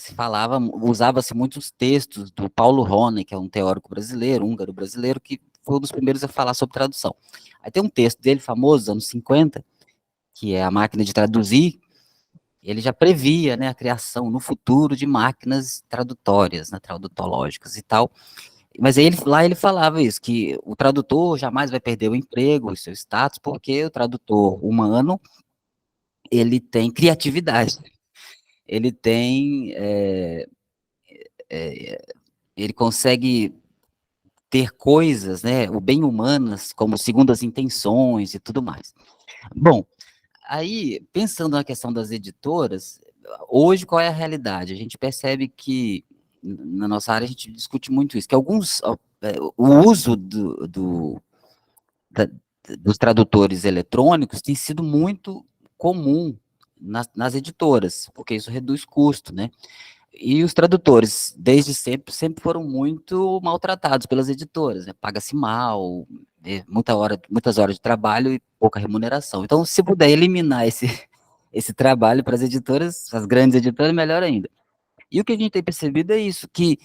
usava-se muitos textos do Paulo Rone, que é um teórico brasileiro, húngaro brasileiro, que foi um dos primeiros a falar sobre tradução. Aí tem um texto dele famoso, dos anos 50, que é A Máquina de Traduzir, ele já previa, né, a criação no futuro de máquinas tradutórias, né, tradutológicas e tal. Mas aí lá ele falava isso, que o tradutor jamais vai perder o emprego, o seu status, porque o tradutor humano, ele tem criatividade, ele tem, ele consegue ter coisas, né, o bem humanas, como segundas intenções e tudo mais. Bom, aí, pensando na questão das editoras, hoje qual é a realidade? A gente percebe que, na nossa área, a gente discute muito isso, que o uso dos tradutores eletrônicos tem sido muito comum nas editoras, porque isso reduz custo, né? E os tradutores, desde sempre foram muito maltratados pelas editoras, né? Paga-se mal, muitas horas de trabalho e pouca remuneração. Então, se puder eliminar esse trabalho para as editoras, as grandes editoras, melhor ainda. E o que a gente tem percebido é isso, que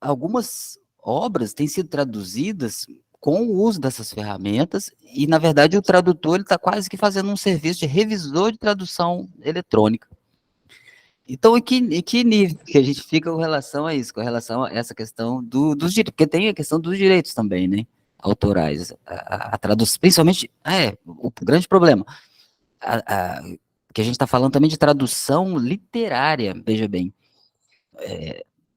algumas obras têm sido traduzidas com o uso dessas ferramentas, e, na verdade, o tradutor está quase que fazendo um serviço de revisor de tradução eletrônica. Então, em que nível que a gente fica com relação a isso, com relação a essa questão dos direitos, porque tem a questão dos direitos também, né, autorais, a tradução, principalmente, o grande problema, que a gente está falando também de tradução literária, veja bem.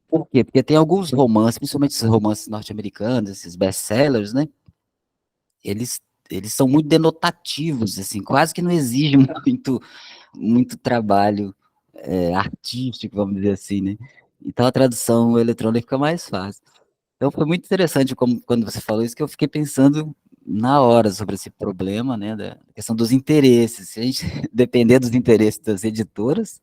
Por quê? Porque tem alguns romances, principalmente esses romances norte-americanos, esses best-sellers, né, eles são muito denotativos, assim, quase que não exigem muito trabalho artístico, vamos dizer assim, né? Então a tradução eletrônica fica mais fácil. Então foi muito interessante quando você falou isso, que eu fiquei pensando na hora sobre esse problema, né, da questão dos interesses. Se a gente depender dos interesses das editoras...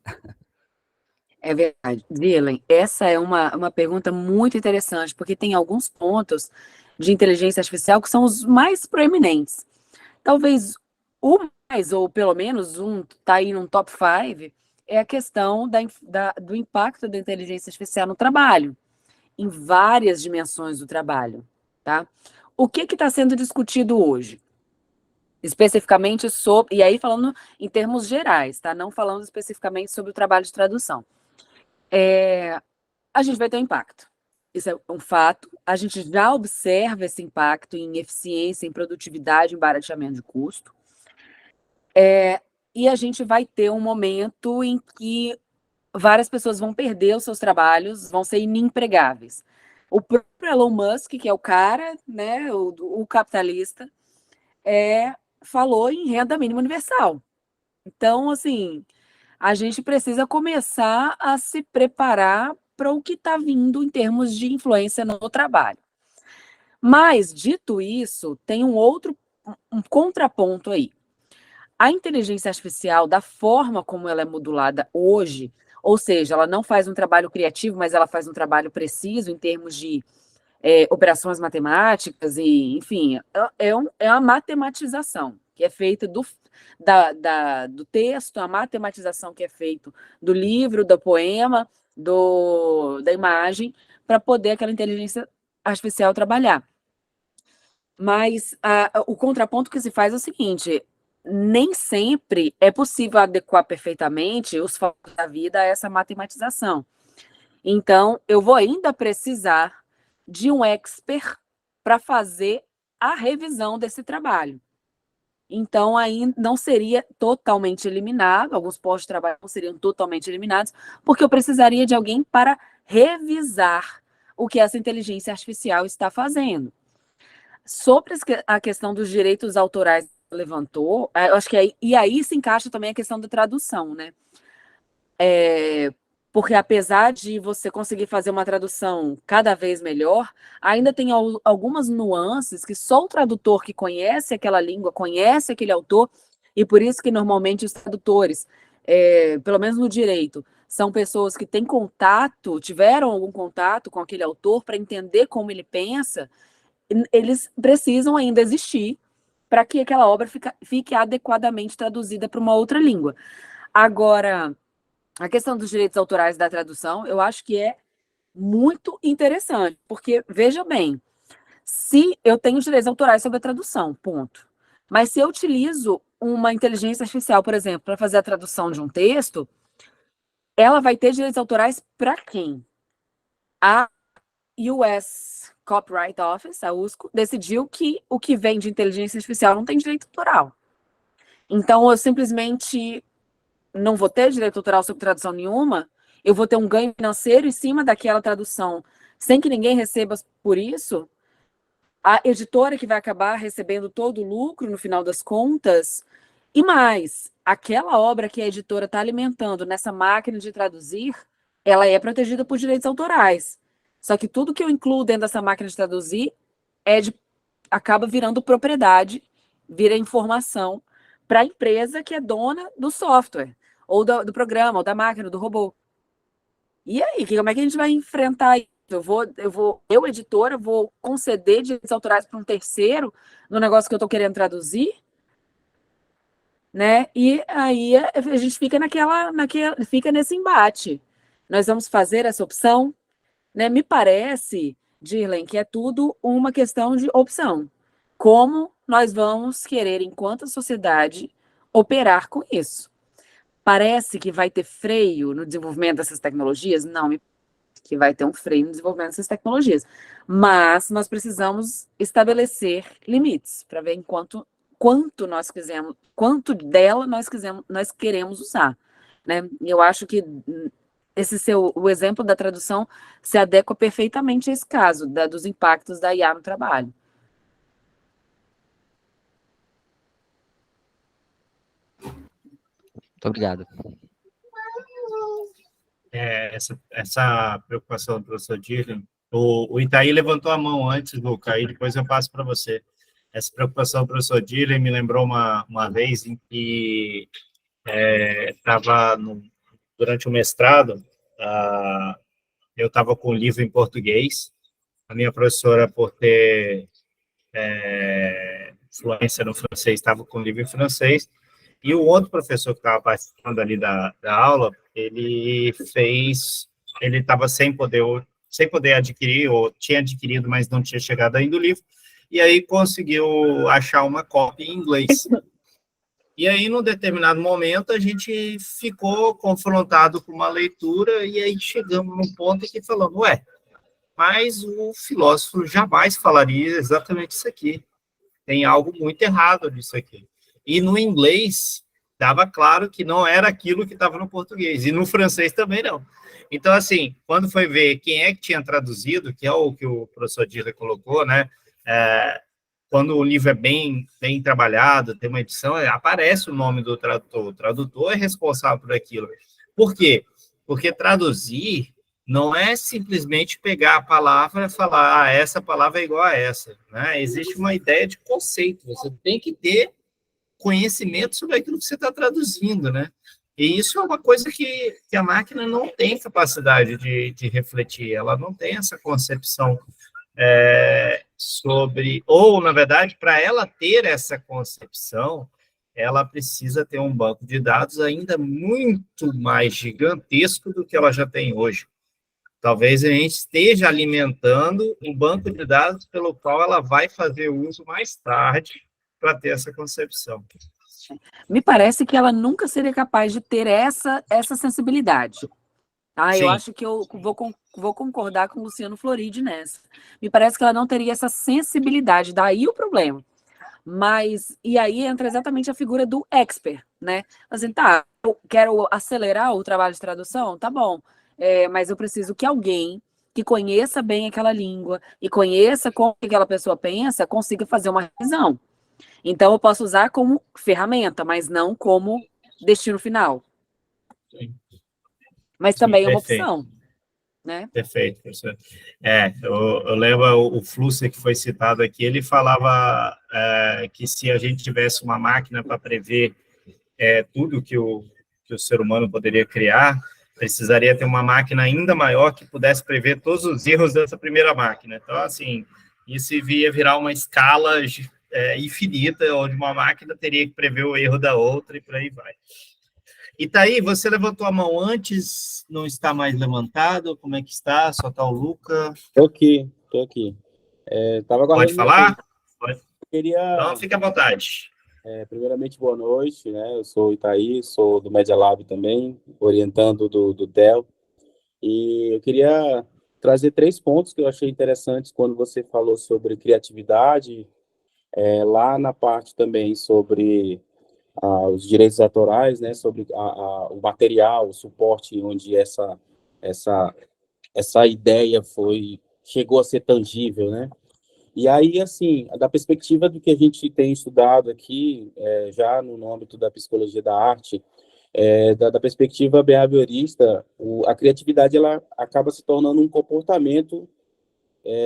É verdade. Dylan, essa é uma pergunta muito interessante, porque tem alguns pontos de inteligência artificial que são os mais proeminentes. Talvez o mais, ou pelo menos está aí num top 5, é a questão do impacto da inteligência artificial no trabalho, em várias dimensões do trabalho, tá? O que está sendo discutido hoje? Especificamente sobre, e aí falando em termos gerais, tá? Não falando especificamente sobre o trabalho de tradução. A gente vai ter um impacto. Isso é um fato. A gente já observa esse impacto em eficiência, em produtividade, em barateamento de custo. E a gente vai ter um momento em que várias pessoas vão perder os seus trabalhos, vão ser inempregáveis. O próprio Elon Musk, que é o cara, né, o capitalista, falou em renda mínima universal. Então, assim, a gente precisa começar a se preparar para o que está vindo em termos de influência no trabalho. Mas, dito isso, tem um contraponto aí. A inteligência artificial, da forma como ela é modulada hoje, ou seja, ela não faz um trabalho criativo, mas ela faz um trabalho preciso em termos de operações matemáticas, e, enfim, é uma matematização que é feita do texto, a matematização que é feita do livro, do poema, da imagem, para poder aquela inteligência artificial trabalhar. Mas o contraponto que se faz é o seguinte: nem sempre é possível adequar perfeitamente os fatos da vida a essa matematização. Então, eu vou ainda precisar de um expert para fazer a revisão desse trabalho. Então, aí não seria totalmente eliminado, alguns postos de trabalho não seriam totalmente eliminados, porque eu precisaria de alguém para revisar o que essa inteligência artificial está fazendo. Sobre a questão dos direitos autorais que levantou, eu acho que aí se encaixa também a questão da tradução, né? Porque apesar de você conseguir fazer uma tradução cada vez melhor, ainda tem algumas nuances que só o tradutor que conhece aquela língua, conhece aquele autor, e por isso que normalmente os tradutores, pelo menos no direito, são pessoas que têm contato, tiveram algum contato com aquele autor para entender como ele pensa. Eles precisam ainda existir para que aquela obra fique adequadamente traduzida para uma outra língua. Agora, a questão dos direitos autorais da tradução, eu acho que é muito interessante, porque, veja bem, se eu tenho direitos autorais sobre a tradução, ponto. Mas se eu utilizo uma inteligência artificial, por exemplo, para fazer a tradução de um texto, ela vai ter direitos autorais para quem? A US Copyright Office, a USCO, decidiu que o que vem de inteligência artificial não tem direito autoral. Então, eu simplesmente não vou ter direito autoral sobre tradução nenhuma, eu vou ter um ganho financeiro em cima daquela tradução, sem que ninguém receba por isso. A editora que vai acabar recebendo todo o lucro no final das contas, e mais, aquela obra que a editora está alimentando nessa máquina de traduzir, ela é protegida por direitos autorais. Só que tudo que eu incluo dentro dessa máquina de traduzir acaba virando propriedade, vira informação para a empresa que é dona do software, ou do programa, ou da máquina, do robô. E aí, como é que a gente vai enfrentar isso? Eu, editora, vou conceder direitos autorais para um terceiro no negócio que eu estou querendo traduzir, né? E aí a gente fica fica nesse embate. Nós vamos fazer essa opção, né? Me parece, Dirlen, que é tudo uma questão de opção. Como nós vamos querer, enquanto sociedade, operar com isso? Parece que vai ter freio no desenvolvimento dessas tecnologias? Não, me parece que vai ter um freio no desenvolvimento dessas tecnologias. Mas nós precisamos estabelecer limites para ver quanto nós quisemos, quanto dela nós queremos usar, né? Eu acho que o exemplo da tradução se adequa perfeitamente a esse caso, dos impactos da IA no trabalho. Muito obrigado. Essa preocupação do professor Dirlen, o Itaí levantou a mão antes, Luca, aí depois eu passo para você. Essa preocupação do professor Dirlen me lembrou uma vez em que estava durante o mestrado, eu estava com um livro em português, a minha professora, por ter fluência no francês, estava com um livro em francês, e o outro professor que estava participando ali da aula, ele estava sem poder adquirir, ou tinha adquirido, mas não tinha chegado ainda o livro, e aí conseguiu achar uma cópia em inglês. E aí, num determinado momento, a gente ficou confrontado com uma leitura, e aí chegamos num ponto em que falamos, mas o filósofo jamais falaria exatamente isso aqui. Tem algo muito errado nisso aqui. E no inglês, estava claro que não era aquilo que estava no português, e no francês também não. Então, assim, quando foi ver quem é que tinha traduzido, que é o que o professor Dirlen colocou, né, quando o livro é bem trabalhado, tem uma edição, aparece o nome do tradutor. O tradutor é responsável por aquilo. Por quê? Porque traduzir não é simplesmente pegar a palavra e falar, essa palavra é igual a essa, né? Existe uma ideia de conceito, você tem que ter conhecimento sobre aquilo que você está traduzindo, né? E isso é uma coisa que a máquina não tem capacidade de refletir, ela não tem essa concepção ou, na verdade, para ela ter essa concepção, ela precisa ter um banco de dados ainda muito mais gigantesco do que ela já tem hoje. Talvez a gente esteja alimentando um banco de dados pelo qual ela vai fazer uso mais tarde para ter essa concepção. Me parece que ela nunca seria capaz de ter essa sensibilidade. Eu acho que eu vou concordar com o Luciano Floridi nessa. Me parece que ela não teria essa sensibilidade, daí o problema. E aí entra exatamente a figura do expert, né? Assim, eu quero acelerar o trabalho de tradução, tá bom, mas eu preciso que alguém que conheça bem aquela língua e conheça como aquela pessoa pensa, consiga fazer uma revisão. Então, eu posso usar como ferramenta, mas não como destino final. Sim. Mas também é uma opção, né? Perfeito, professor. Eu lembro o Flusser, que foi citado aqui, ele falava que se a gente tivesse uma máquina para prever tudo que o ser humano poderia criar, precisaria ter uma máquina ainda maior que pudesse prever todos os erros dessa primeira máquina. Então, assim, isso ia virar uma escala infinita, onde uma máquina teria que prever o erro da outra e por aí vai. Itaí, você levantou a mão antes, não está mais levantado? Como é que está? Só está o Luca? Estou aqui. Pode falar? Pode. Queria... Então, fique à vontade. Primeiramente, boa noite, né? Eu sou o Itaí, sou do Media Lab também, orientando do Dell. E eu queria trazer 3 pontos que eu achei interessantes quando você falou sobre criatividade, lá na parte também sobre os direitos autorais, né? Sobre o material, o suporte onde essa, essa ideia chegou a ser tangível, né? E aí, assim, da perspectiva do que a gente tem estudado aqui, já no âmbito da psicologia da arte, da perspectiva behaviorista, a criatividade ela acaba se tornando um comportamento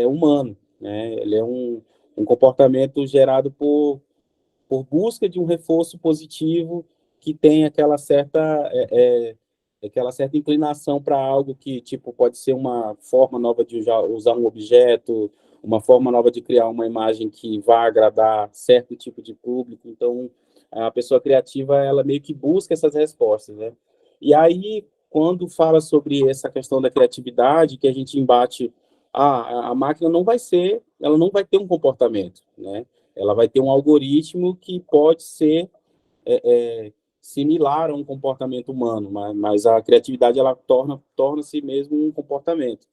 humano, né? Ele é um comportamento gerado por busca de um reforço positivo que tem aquela certa inclinação para algo que, tipo, pode ser uma forma nova de usar um objeto, uma forma nova de criar uma imagem que vá agradar certo tipo de público. Então, a pessoa criativa, ela meio que busca essas respostas, né? E aí, quando fala sobre essa questão da criatividade, que a gente embate, a máquina ela não vai ter um comportamento, né? Ela vai ter um algoritmo que pode ser similar a um comportamento humano, mas a criatividade ela torna-se mesmo um comportamento.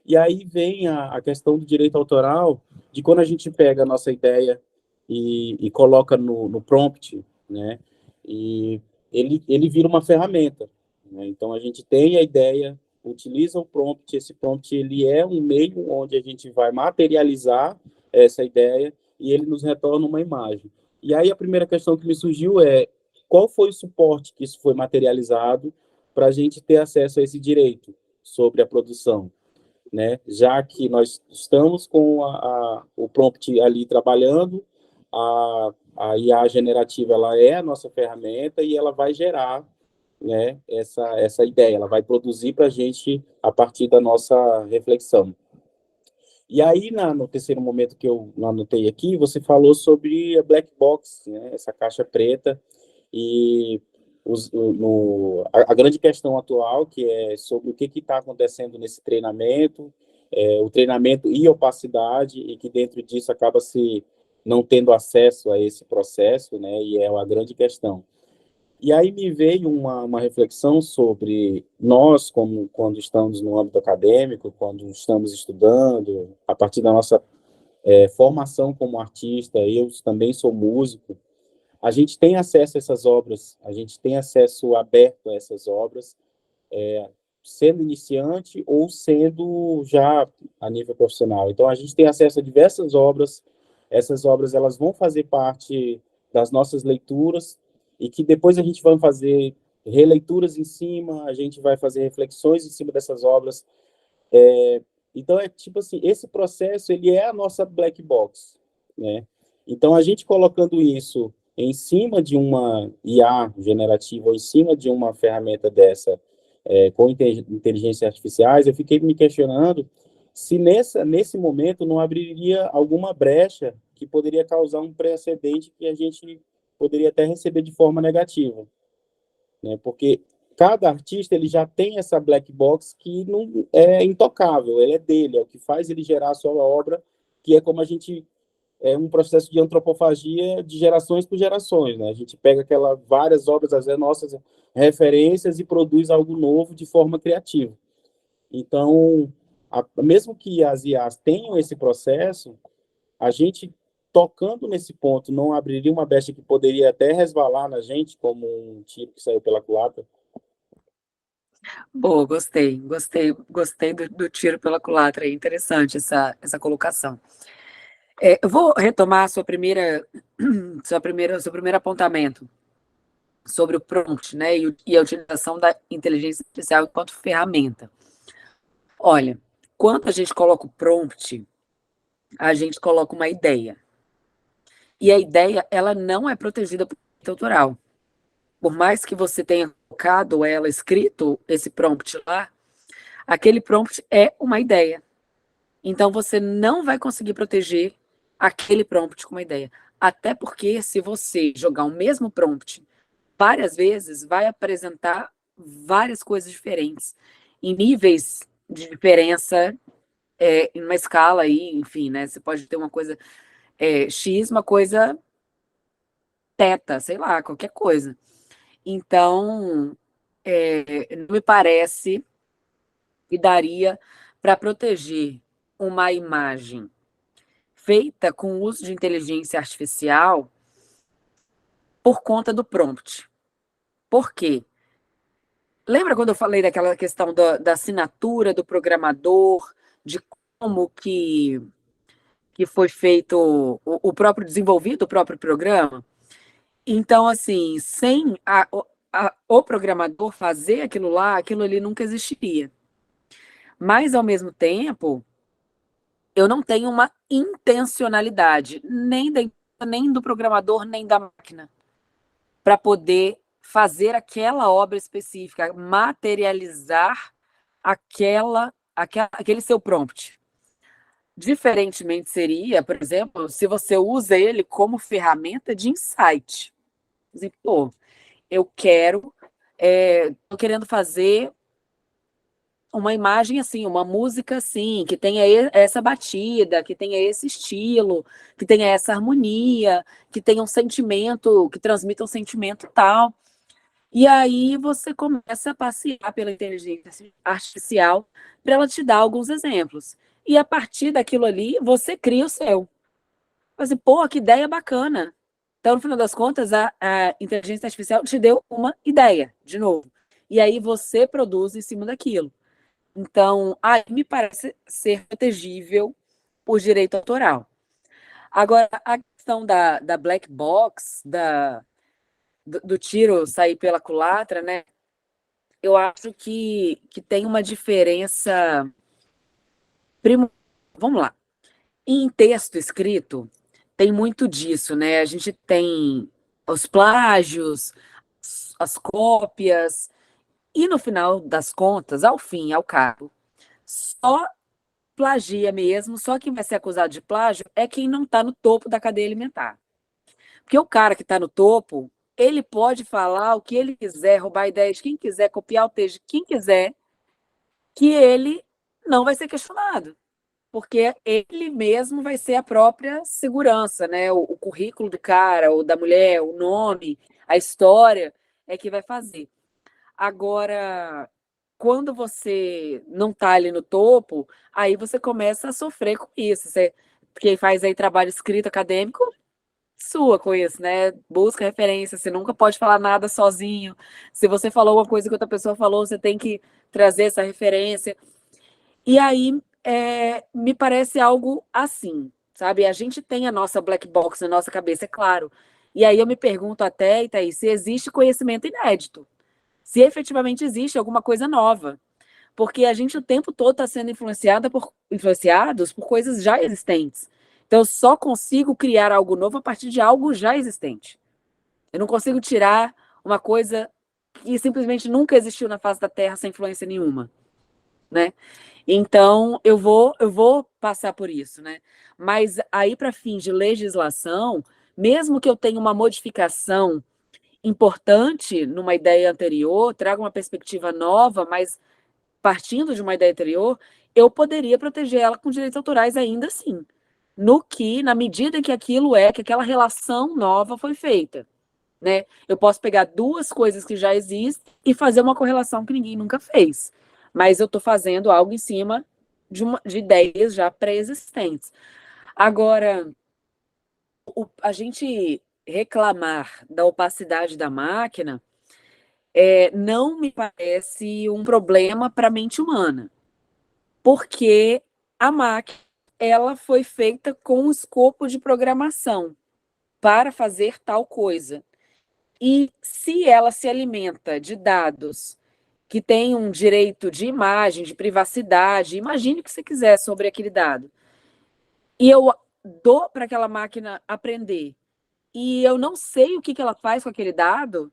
E aí vem a questão do direito autoral, de quando a gente pega a nossa ideia e coloca no prompt, né? E ele vira uma ferramenta, né? Então a gente tem a ideia, utiliza o prompt, esse prompt ele é um meio onde a gente vai materializar essa ideia e ele nos retorna uma imagem. E aí a primeira questão que me surgiu é qual foi o suporte que isso foi materializado para a gente ter acesso a esse direito sobre a produção, né? Já que nós estamos com o prompt ali trabalhando, a IA generativa ela é a nossa ferramenta e ela vai gerar, né, essa ideia, ela vai produzir para a gente a partir da nossa reflexão. E aí, no terceiro momento que eu anotei aqui, você falou sobre a black box, né, essa caixa preta, e a grande questão atual, que é sobre o que está acontecendo nesse treinamento, o treinamento e opacidade, e que dentro disso acaba se não tendo acesso a esse processo, né, e é uma grande questão. E aí me veio uma reflexão sobre nós, como quando estamos no âmbito acadêmico, quando estamos estudando, a partir da nossa formação como artista, eu também sou músico, a gente tem acesso a essas obras, a gente tem acesso aberto a essas obras, sendo iniciante ou sendo já a nível profissional. Então, a gente tem acesso a diversas obras, essas obras elas vão fazer parte das nossas leituras, e que depois a gente vai fazer releituras em cima, a gente vai fazer reflexões em cima dessas obras. Então, tipo assim, esse processo, ele é a nossa black box, né? Então, a gente colocando isso em cima de uma IA generativa, ou em cima de uma ferramenta dessa, com inteligências artificiais, eu fiquei me questionando se nesse momento não abriria alguma brecha que poderia causar um precedente que a gente poderia até receber de forma negativa, né? Porque cada artista ele já tem essa black box que não é intocável, ele é dele, é o que faz ele gerar a sua obra, que é como a gente um processo de antropofagia de gerações por gerações, né? A gente pega várias obras, às vezes nossas referências, e produz algo novo de forma criativa. Então, mesmo que as IAs tenham esse processo, a gente tocando nesse ponto não abriria uma brecha que poderia até resvalar na gente, como um tiro que saiu pela culatra? Boa, gostei do tiro pela culatra, é interessante essa colocação. Eu vou retomar a seu primeiro apontamento sobre o prompt, né, e a utilização da inteligência artificial enquanto ferramenta. Olha, quando a gente coloca o prompt, a gente coloca uma ideia. E a ideia, ela não é protegida por direito autoral. Por mais que você tenha colocado ela, escrito esse prompt lá, aquele prompt é uma ideia. Então, você não vai conseguir proteger aquele prompt com uma ideia. Até porque, se você jogar o mesmo prompt várias vezes, vai apresentar várias coisas diferentes, em níveis de diferença, em uma escala aí, enfim, né? Você pode ter uma coisa X, uma coisa arquiteta, sei lá, qualquer coisa. Então, não me parece que daria para proteger uma imagem feita com uso de inteligência artificial por conta do prompt. Por quê? Lembra quando eu falei daquela questão da assinatura do programador, de como que foi feito o próprio desenvolvido, o próprio programa? Então, assim, sem o programador fazer aquilo lá, aquilo ali nunca existiria. Mas, ao mesmo tempo, eu não tenho uma intencionalidade, nem do programador, nem da máquina, para poder fazer aquela obra específica, materializar aquele seu prompt. Diferentemente seria, por exemplo, se você usa ele como ferramenta de insight. Pô, eu tô querendo fazer uma imagem assim, uma música assim, que tenha essa batida, que tenha esse estilo, que tenha essa harmonia, que tenha um sentimento, que transmita um sentimento tal. E aí você começa a passear pela inteligência artificial para ela te dar alguns exemplos. E a partir daquilo ali, você cria o seu. Mas, pô, que ideia bacana. Então, no final das contas, a inteligência artificial te deu uma ideia, de novo. E aí você produz em cima daquilo. Então, aí me parece ser protegível por direito autoral. Agora, a questão da black box, do tiro sair pela culatra, né? Eu acho que tem uma diferença. Vamos lá. Em texto escrito, tem muito disso, né? A gente tem os plágios, as cópias, e no final das contas, ao fim e ao cabo, só plagia mesmo, só quem vai ser acusado de plágio é quem não está no topo da cadeia alimentar. Porque o cara que está no topo, ele pode falar o que ele quiser, roubar ideias de quem quiser, copiar o texto de quem quiser, que ele não vai ser questionado. Porque ele mesmo vai ser a própria segurança, né? O currículo do cara, ou da mulher, o nome, a história, é que vai fazer. Agora, quando você não está ali no topo, aí você começa a sofrer com isso. Quem faz aí trabalho escrito acadêmico, sua com isso, né? Busca referência, você nunca pode falar nada sozinho. Se você falou uma coisa que outra pessoa falou, você tem que trazer essa referência. E aí, me parece algo assim, sabe? A gente tem a nossa black box na nossa cabeça, é claro. E aí eu me pergunto até, Itaí, se existe conhecimento inédito. Se efetivamente existe alguma coisa nova. Porque a gente o tempo todo está sendo influenciados por coisas já existentes. Então, eu só consigo criar algo novo a partir de algo já existente. Eu não consigo tirar uma coisa que simplesmente nunca existiu na face da Terra sem influência nenhuma, né? Então, eu vou passar por isso, né? Mas aí, para fins de legislação, mesmo que eu tenha uma modificação importante numa ideia anterior, traga uma perspectiva nova, mas partindo de uma ideia anterior, eu poderia proteger ela com direitos autorais ainda assim, na medida em que que aquela relação nova foi feita, né? Eu posso pegar duas coisas que já existem e fazer uma correlação que ninguém nunca fez, mas eu estou fazendo algo em cima de ideias já pré-existentes. Agora, a gente reclamar da opacidade da máquina não me parece um problema para a mente humana, porque a máquina ela foi feita com um escopo de programação para fazer tal coisa. E se ela se alimenta de dados que têm um direito de imagem, de privacidade, imagine o que você quiser sobre aquele dado, e eu dou para aquela máquina aprender, e eu não sei o que ela faz com aquele dado,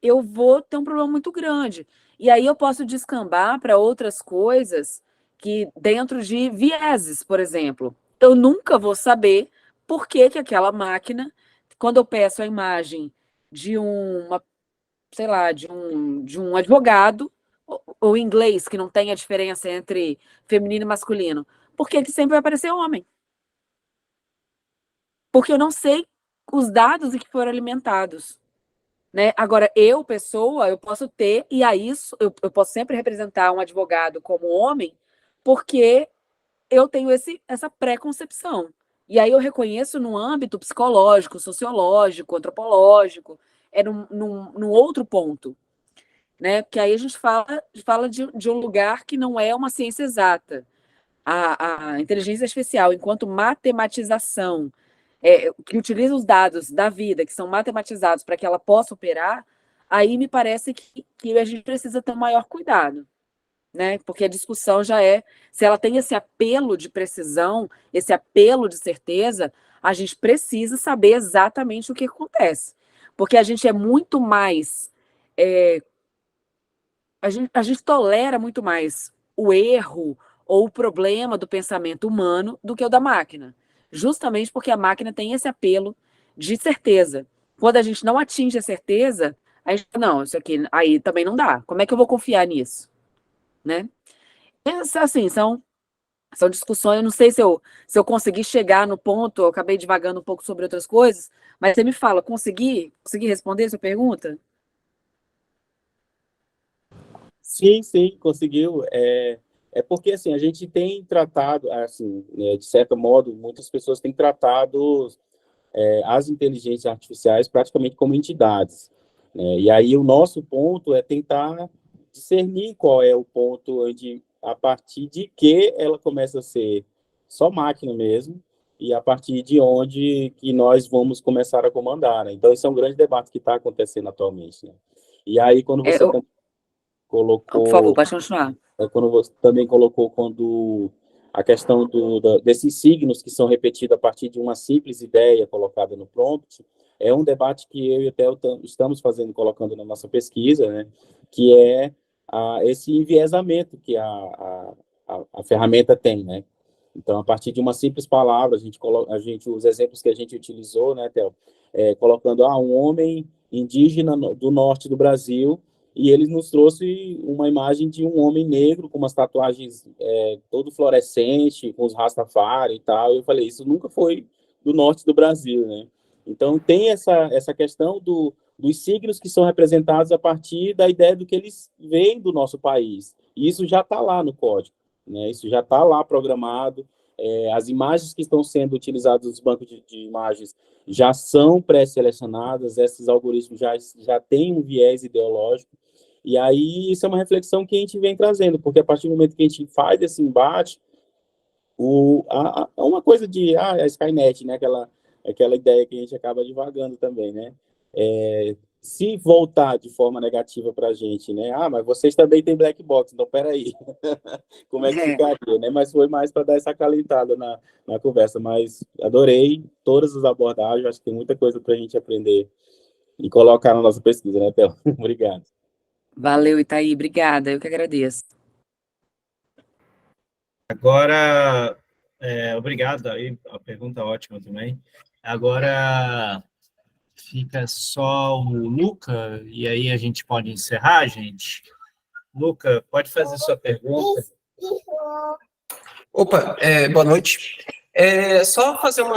eu vou ter um problema muito grande. E aí eu posso descambar para outras coisas que, dentro de vieses, por exemplo, eu nunca vou saber por que aquela máquina, quando eu peço a imagem de sei lá, de um advogado, ou inglês, que não tem a diferença entre feminino e masculino, por que sempre vai aparecer homem? Porque eu não sei os dados que foram alimentados, né? Agora, eu, pessoa, eu posso ter, e a isso, eu posso sempre representar um advogado como homem, porque eu tenho essa pré-concepção. E aí eu reconheço no âmbito psicológico, sociológico, antropológico, num outro ponto, né? Porque aí a gente fala de um lugar que não é uma ciência exata. A inteligência artificial, enquanto matematização, que utiliza os dados da vida, que são matematizados para que ela possa operar, aí me parece que a gente precisa ter um maior cuidado, né? Porque a discussão já se ela tem esse apelo de precisão, esse apelo de certeza, a gente precisa saber exatamente o que acontece. Porque a gente é muito mais... a gente tolera muito mais o erro ou o problema do pensamento humano do que o da máquina. Justamente porque a máquina tem esse apelo de certeza. Quando a gente não atinge a certeza, a gente não, isso aqui aí também não dá. Como é que eu vou confiar nisso? Né? Assim, são discussões, eu não sei se eu consegui chegar no ponto, eu acabei divagando um pouco sobre outras coisas, mas você me fala, consegui responder a sua pergunta? Sim, conseguiu. É porque, assim, a gente tem tratado, assim, né, de certo modo, muitas pessoas têm tratado as inteligências artificiais praticamente como entidades, né? E aí o nosso ponto é tentar discernir qual é o ponto onde, a partir de que ela começa a ser só máquina mesmo, e a partir de onde que nós vamos começar a comandar, né? Então, esse é um grande debate que está acontecendo atualmente, né? E aí, quando você por favor, colocou, pode continuar. quando você também colocou a questão desses signos que são repetidos a partir de uma simples ideia colocada no prompt, é um debate que eu e o Theo estamos colocando na nossa pesquisa, né, que é esse enviesamento que a ferramenta tem, né? Então, a partir de uma simples palavra, os exemplos que a gente utilizou, né, Theo, colocando um homem indígena do norte do Brasil, e ele nos trouxe uma imagem de um homem negro com umas tatuagens todo fluorescente, com os Rastafari e tal. Eu falei, isso nunca foi do norte do Brasil, né? Então, tem essa questão dos signos que são representados a partir da ideia do que eles veem do nosso país. E isso já está lá no código, né? Isso já está lá programado. As imagens que estão sendo utilizadas nos bancos de imagens já são pré-selecionadas, esses algoritmos já têm um viés ideológico. E aí, isso é uma reflexão que a gente vem trazendo, porque a partir do momento que a gente faz esse embate, é uma coisa de a Skynet, né? Aquela ideia que a gente acaba divagando também, né? Se voltar de forma negativa para a gente, né? Mas vocês também têm black box, então peraí, como é que ficaria, né? Mas foi mais para dar essa acalentada na conversa, mas adorei todas as abordagens, acho que tem muita coisa para a gente aprender e colocar na nossa pesquisa, né, Theo? Obrigado. Valeu, Itaí, obrigada, eu que agradeço. Agora, obrigado, aí, a pergunta ótima também. Agora fica só o Luca, e aí a gente pode encerrar, gente. Luca, pode fazer sua pergunta. Opa, boa noite. Só fazer um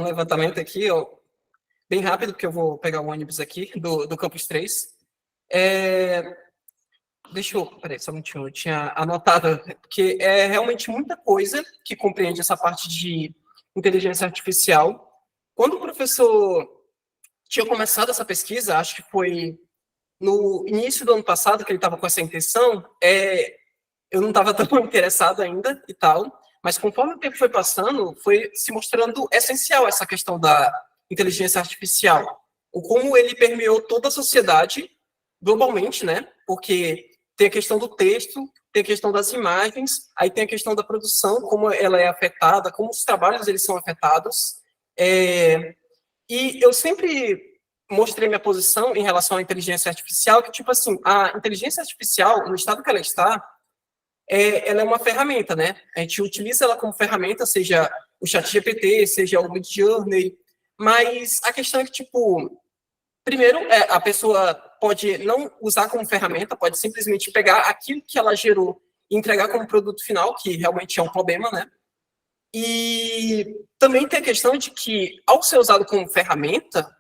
levantamento aqui, ó, bem rápido, porque eu vou pegar o ônibus aqui do Campus 3. Peraí, só um minutinho, eu tinha anotado, porque é realmente muita coisa que compreende essa parte de inteligência artificial. Quando o professor tinha começado essa pesquisa, acho que foi no início do ano passado que ele estava com essa intenção, eu não estava tão interessado ainda e tal, mas conforme o tempo foi passando, foi se mostrando essencial essa questão da inteligência artificial, o como ele permeou toda a sociedade globalmente, né? Porque tem a questão do texto, tem a questão das imagens, aí tem a questão da produção, como ela é afetada, como os trabalhos eles são afetados. E eu sempre mostrei minha posição em relação à inteligência artificial, que, tipo assim, a inteligência artificial, no estado que ela está, ela é uma ferramenta, né? A gente utiliza ela como ferramenta, seja o ChatGPT, seja o Midjourney, mas a questão é que, tipo, primeiro, a pessoa pode não usar como ferramenta, pode simplesmente pegar aquilo que ela gerou e entregar como produto final, que realmente é um problema, né? E também tem a questão de que, ao ser usado como ferramenta,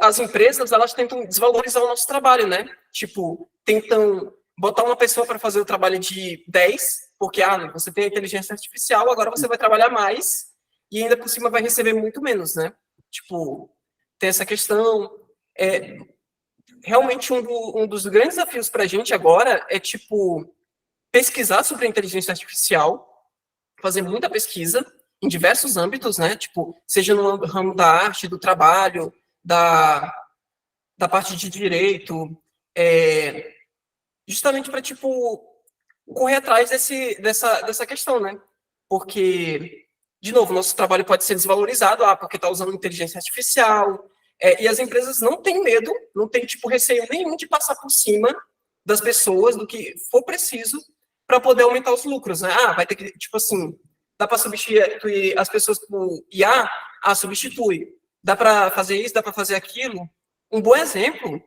as empresas, elas tentam desvalorizar o nosso trabalho, né? Tipo, tentam botar uma pessoa para fazer o trabalho de 10, porque você tem a inteligência artificial, agora você vai trabalhar mais e ainda por cima vai receber muito menos, né? Tipo, tem essa questão. Realmente um dos grandes desafios para a gente agora é, tipo, pesquisar sobre a inteligência artificial, fazer muita pesquisa em diversos âmbitos, né? Tipo, seja no ramo da arte, do trabalho, da parte de direito, justamente para, tipo, correr atrás dessa questão, né? Porque, de novo, nosso trabalho pode ser desvalorizado, porque está usando inteligência artificial, e as empresas não têm medo, não têm, tipo, receio nenhum de passar por cima das pessoas, do que for preciso, para poder aumentar os lucros, né? Vai ter que, tipo assim, dá para substituir as pessoas por IA? Substitui. Dá para fazer isso, dá para fazer aquilo? Um bom exemplo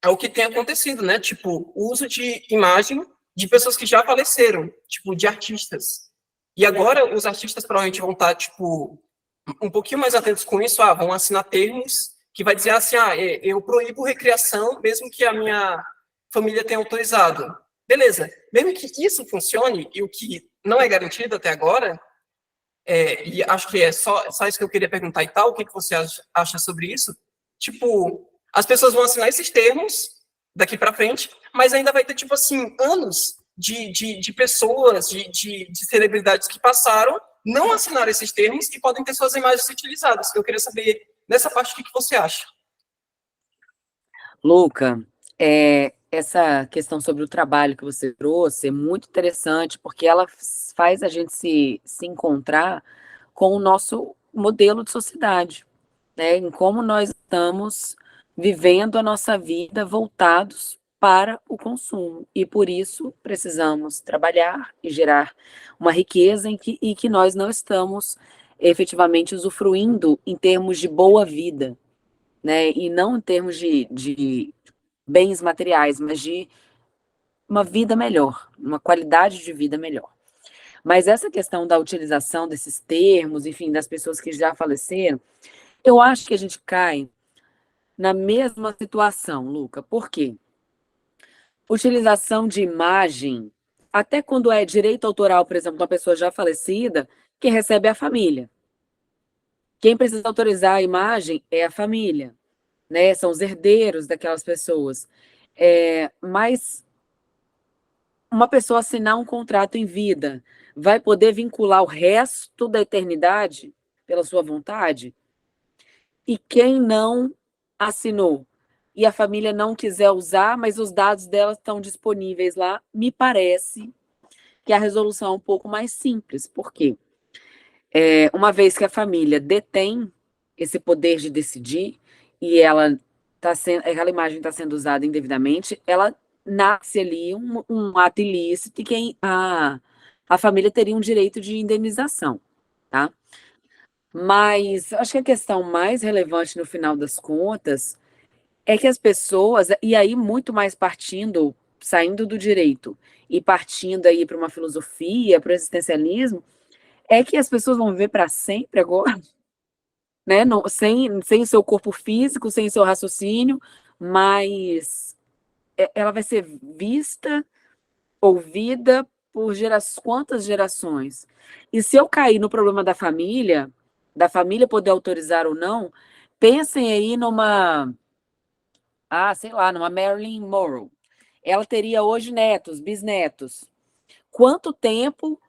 é o que tem acontecido, né? Tipo, o uso de imagem de pessoas que já faleceram, tipo, de artistas. E agora os artistas provavelmente vão estar, tipo, um pouquinho mais atentos com isso, vão assinar termos que vai dizer assim, eu proíbo recriação, mesmo que a minha família tenha autorizado. Beleza, mesmo que isso funcione, e o que não é garantido até agora, e acho que é só isso que eu queria perguntar e tal, o que você acha sobre isso? Tipo, as pessoas vão assinar esses termos daqui para frente, mas ainda vai ter, tipo assim, anos de pessoas, de celebridades que passaram, não assinaram esses termos e podem ter suas imagens utilizadas. Eu queria saber, nessa parte, o que você acha? Luca, essa questão sobre o trabalho que você trouxe é muito interessante, porque ela faz a gente se encontrar com o nosso modelo de sociedade, né? Em como nós estamos vivendo a nossa vida voltados para o consumo. E por isso precisamos trabalhar e gerar uma riqueza e que nós não estamos efetivamente usufruindo em termos de boa vida, né? E não em termos de bens materiais, mas de uma vida melhor, uma qualidade de vida melhor. Mas essa questão da utilização desses termos, enfim, das pessoas que já faleceram, eu acho que a gente cai na mesma situação, Luca. Por quê? Utilização de imagem, até quando é direito autoral, por exemplo, de uma pessoa já falecida, quem recebe é a família. Quem precisa autorizar a imagem é a família, né? São os herdeiros daquelas pessoas. Mas uma pessoa assinar um contrato em vida vai poder vincular o resto da eternidade pela sua vontade? E quem não assinou e a família não quiser usar, mas os dados dela estão disponíveis lá, me parece que a resolução é um pouco mais simples. Por quê? Uma vez que a família detém esse poder de decidir e aquela imagem está sendo usada indevidamente, ela nasce ali um ato ilícito e a família teria um direito de indenização, tá? Mas acho que a questão mais relevante no final das contas é que as pessoas, e aí muito mais saindo do direito e partindo aí para uma filosofia, para o existencialismo, é que as pessoas vão viver para sempre agora, né? Não, sem o seu corpo físico, sem o seu raciocínio, mas ela vai ser vista, ouvida por quantas gerações? E se eu cair no problema da família poder autorizar ou não, pensem aí sei lá, numa Marilyn Monroe. Ela teria hoje netos, bisnetos. Quanto tempo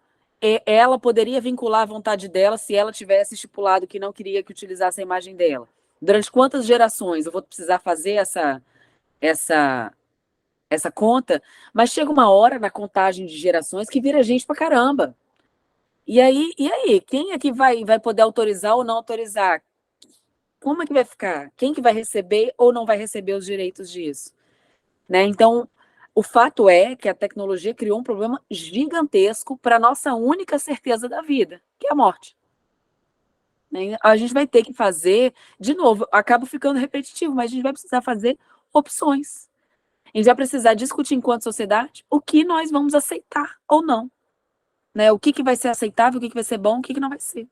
ela poderia vincular a vontade dela se ela tivesse estipulado que não queria que utilizasse a imagem dela? Durante quantas gerações eu vou precisar fazer essa conta? Mas chega uma hora na contagem de gerações que vira gente pra caramba. E aí, quem é que vai poder autorizar ou não autorizar? Como é que vai ficar? Quem que vai receber ou não vai receber os direitos disso? Né? Então, o fato é que a tecnologia criou um problema gigantesco para a nossa única certeza da vida, que é a morte. Né? A gente vai ter que fazer, de novo, acaba ficando repetitivo, mas a gente vai precisar fazer opções. A gente vai precisar discutir enquanto sociedade o que nós vamos aceitar ou não. né? O que que vai ser aceitável, o que que vai ser bom, o que que não vai ser.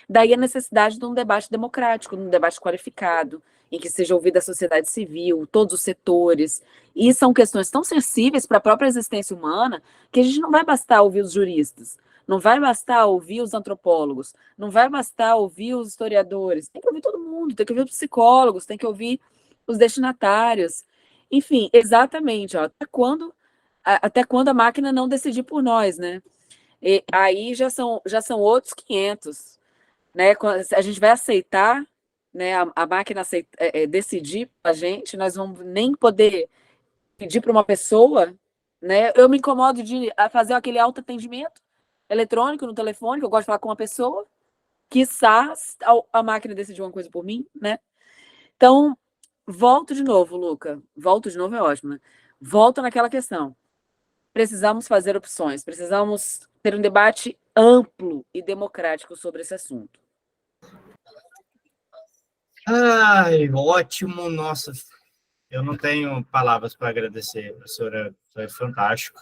Daí a necessidade de um debate democrático, de um debate qualificado, em que seja ouvida a sociedade civil, todos os setores. E são questões tão sensíveis para a própria existência humana que a gente não vai bastar ouvir os juristas, não vai bastar ouvir os antropólogos, não vai bastar ouvir os historiadores, tem que ouvir todo mundo, tem que ouvir os psicólogos, tem que ouvir os destinatários. Enfim, exatamente, ó, até quando a máquina não decidir por nós, né? E aí já são outros 500, né? A gente vai aceitar, né? A máquina decidir a gente, nós vamos nem poder pedir para uma pessoa, né? Eu me incomodo de fazer aquele autoatendimento eletrônico no telefone, que eu gosto de falar com uma pessoa, quiçá a máquina decidir uma coisa por mim, né? Então, volto de novo, Luca. Volto de novo é ótimo, né? Volto naquela questão. Precisamos fazer opções, precisamos ter um debate amplo e democrático sobre esse assunto. Ai, ótimo, nossa, eu não tenho palavras para agradecer, professora, foi fantástico.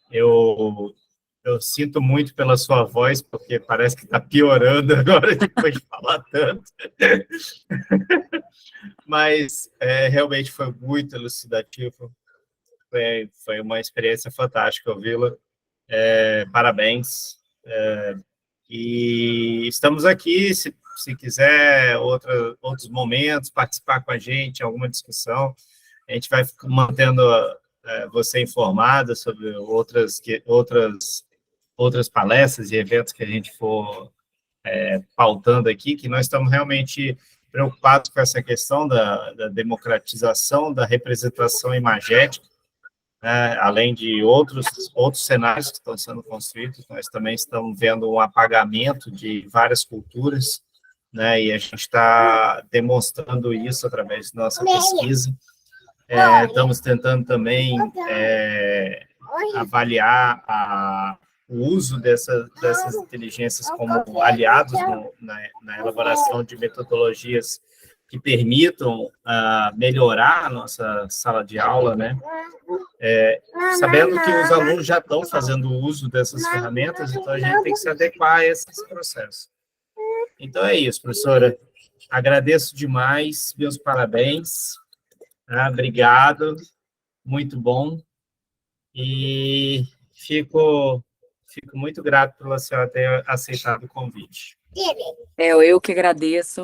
Eu, eu sinto muito pela sua voz, porque parece que está piorando agora, depois de falar tanto. Mas realmente foi muito elucidativo, foi uma experiência fantástica ouvi-la. Parabéns. E estamos aqui, se quiser outros momentos, participar com a gente, alguma discussão, a gente vai mantendo você informada sobre outras palestras e eventos que a gente for pautando aqui, que nós estamos realmente preocupados com essa questão da democratização, da representação imagética, né, além de outros cenários que estão sendo construídos, nós também estamos vendo um apagamento de várias culturas, né, e a gente está demonstrando isso através da nossa pesquisa. Estamos tentando também avaliar o uso dessas inteligências como aliados na elaboração de metodologias que permitam melhorar a nossa sala de aula, né? Sabendo que os alunos já estão fazendo uso dessas ferramentas, então a gente tem que se adequar a esses processos. Então é isso, professora. Agradeço demais, meus parabéns. Obrigado, muito bom. E fico muito grato pela senhora ter aceitado o convite. Eu que agradeço.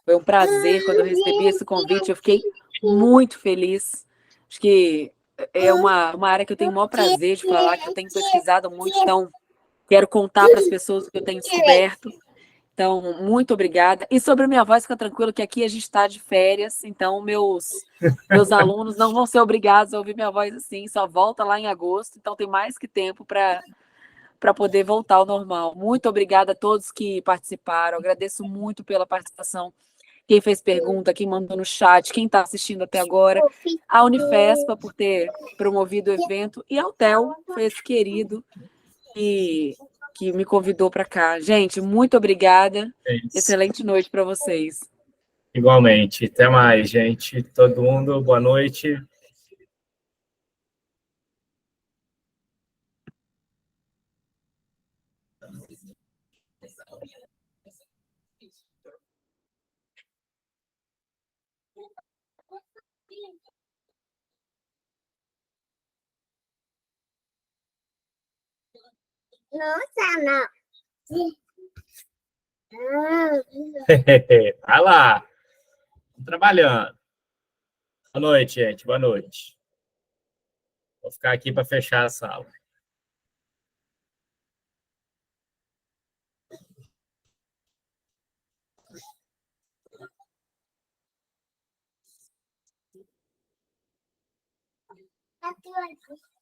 Foi um prazer quando eu recebi esse convite. Eu fiquei muito feliz. Acho que é uma área que eu tenho o maior prazer de falar, que eu tenho pesquisado muito, então quero contar para as pessoas o que eu tenho descoberto. Então, muito obrigada. E sobre a minha voz, fica tranquilo que aqui a gente está de férias, então meus alunos não vão ser obrigados a ouvir minha voz assim, só volta lá em agosto, então tem mais que tempo para poder voltar ao normal. Muito obrigada a todos que participaram, agradeço muito pela participação. Quem fez pergunta, quem mandou no chat, quem está assistindo até agora, a Unifespa por ter promovido o evento e ao Theo, foi esse querido que me convidou para cá. Gente, muito obrigada. Excelente noite para vocês. Igualmente. Até mais, gente. Todo mundo, boa noite. Nossa, não. Vai lá. Trabalhando. Boa noite, gente. Boa noite. Vou ficar aqui para fechar a sala. Aqui, olha.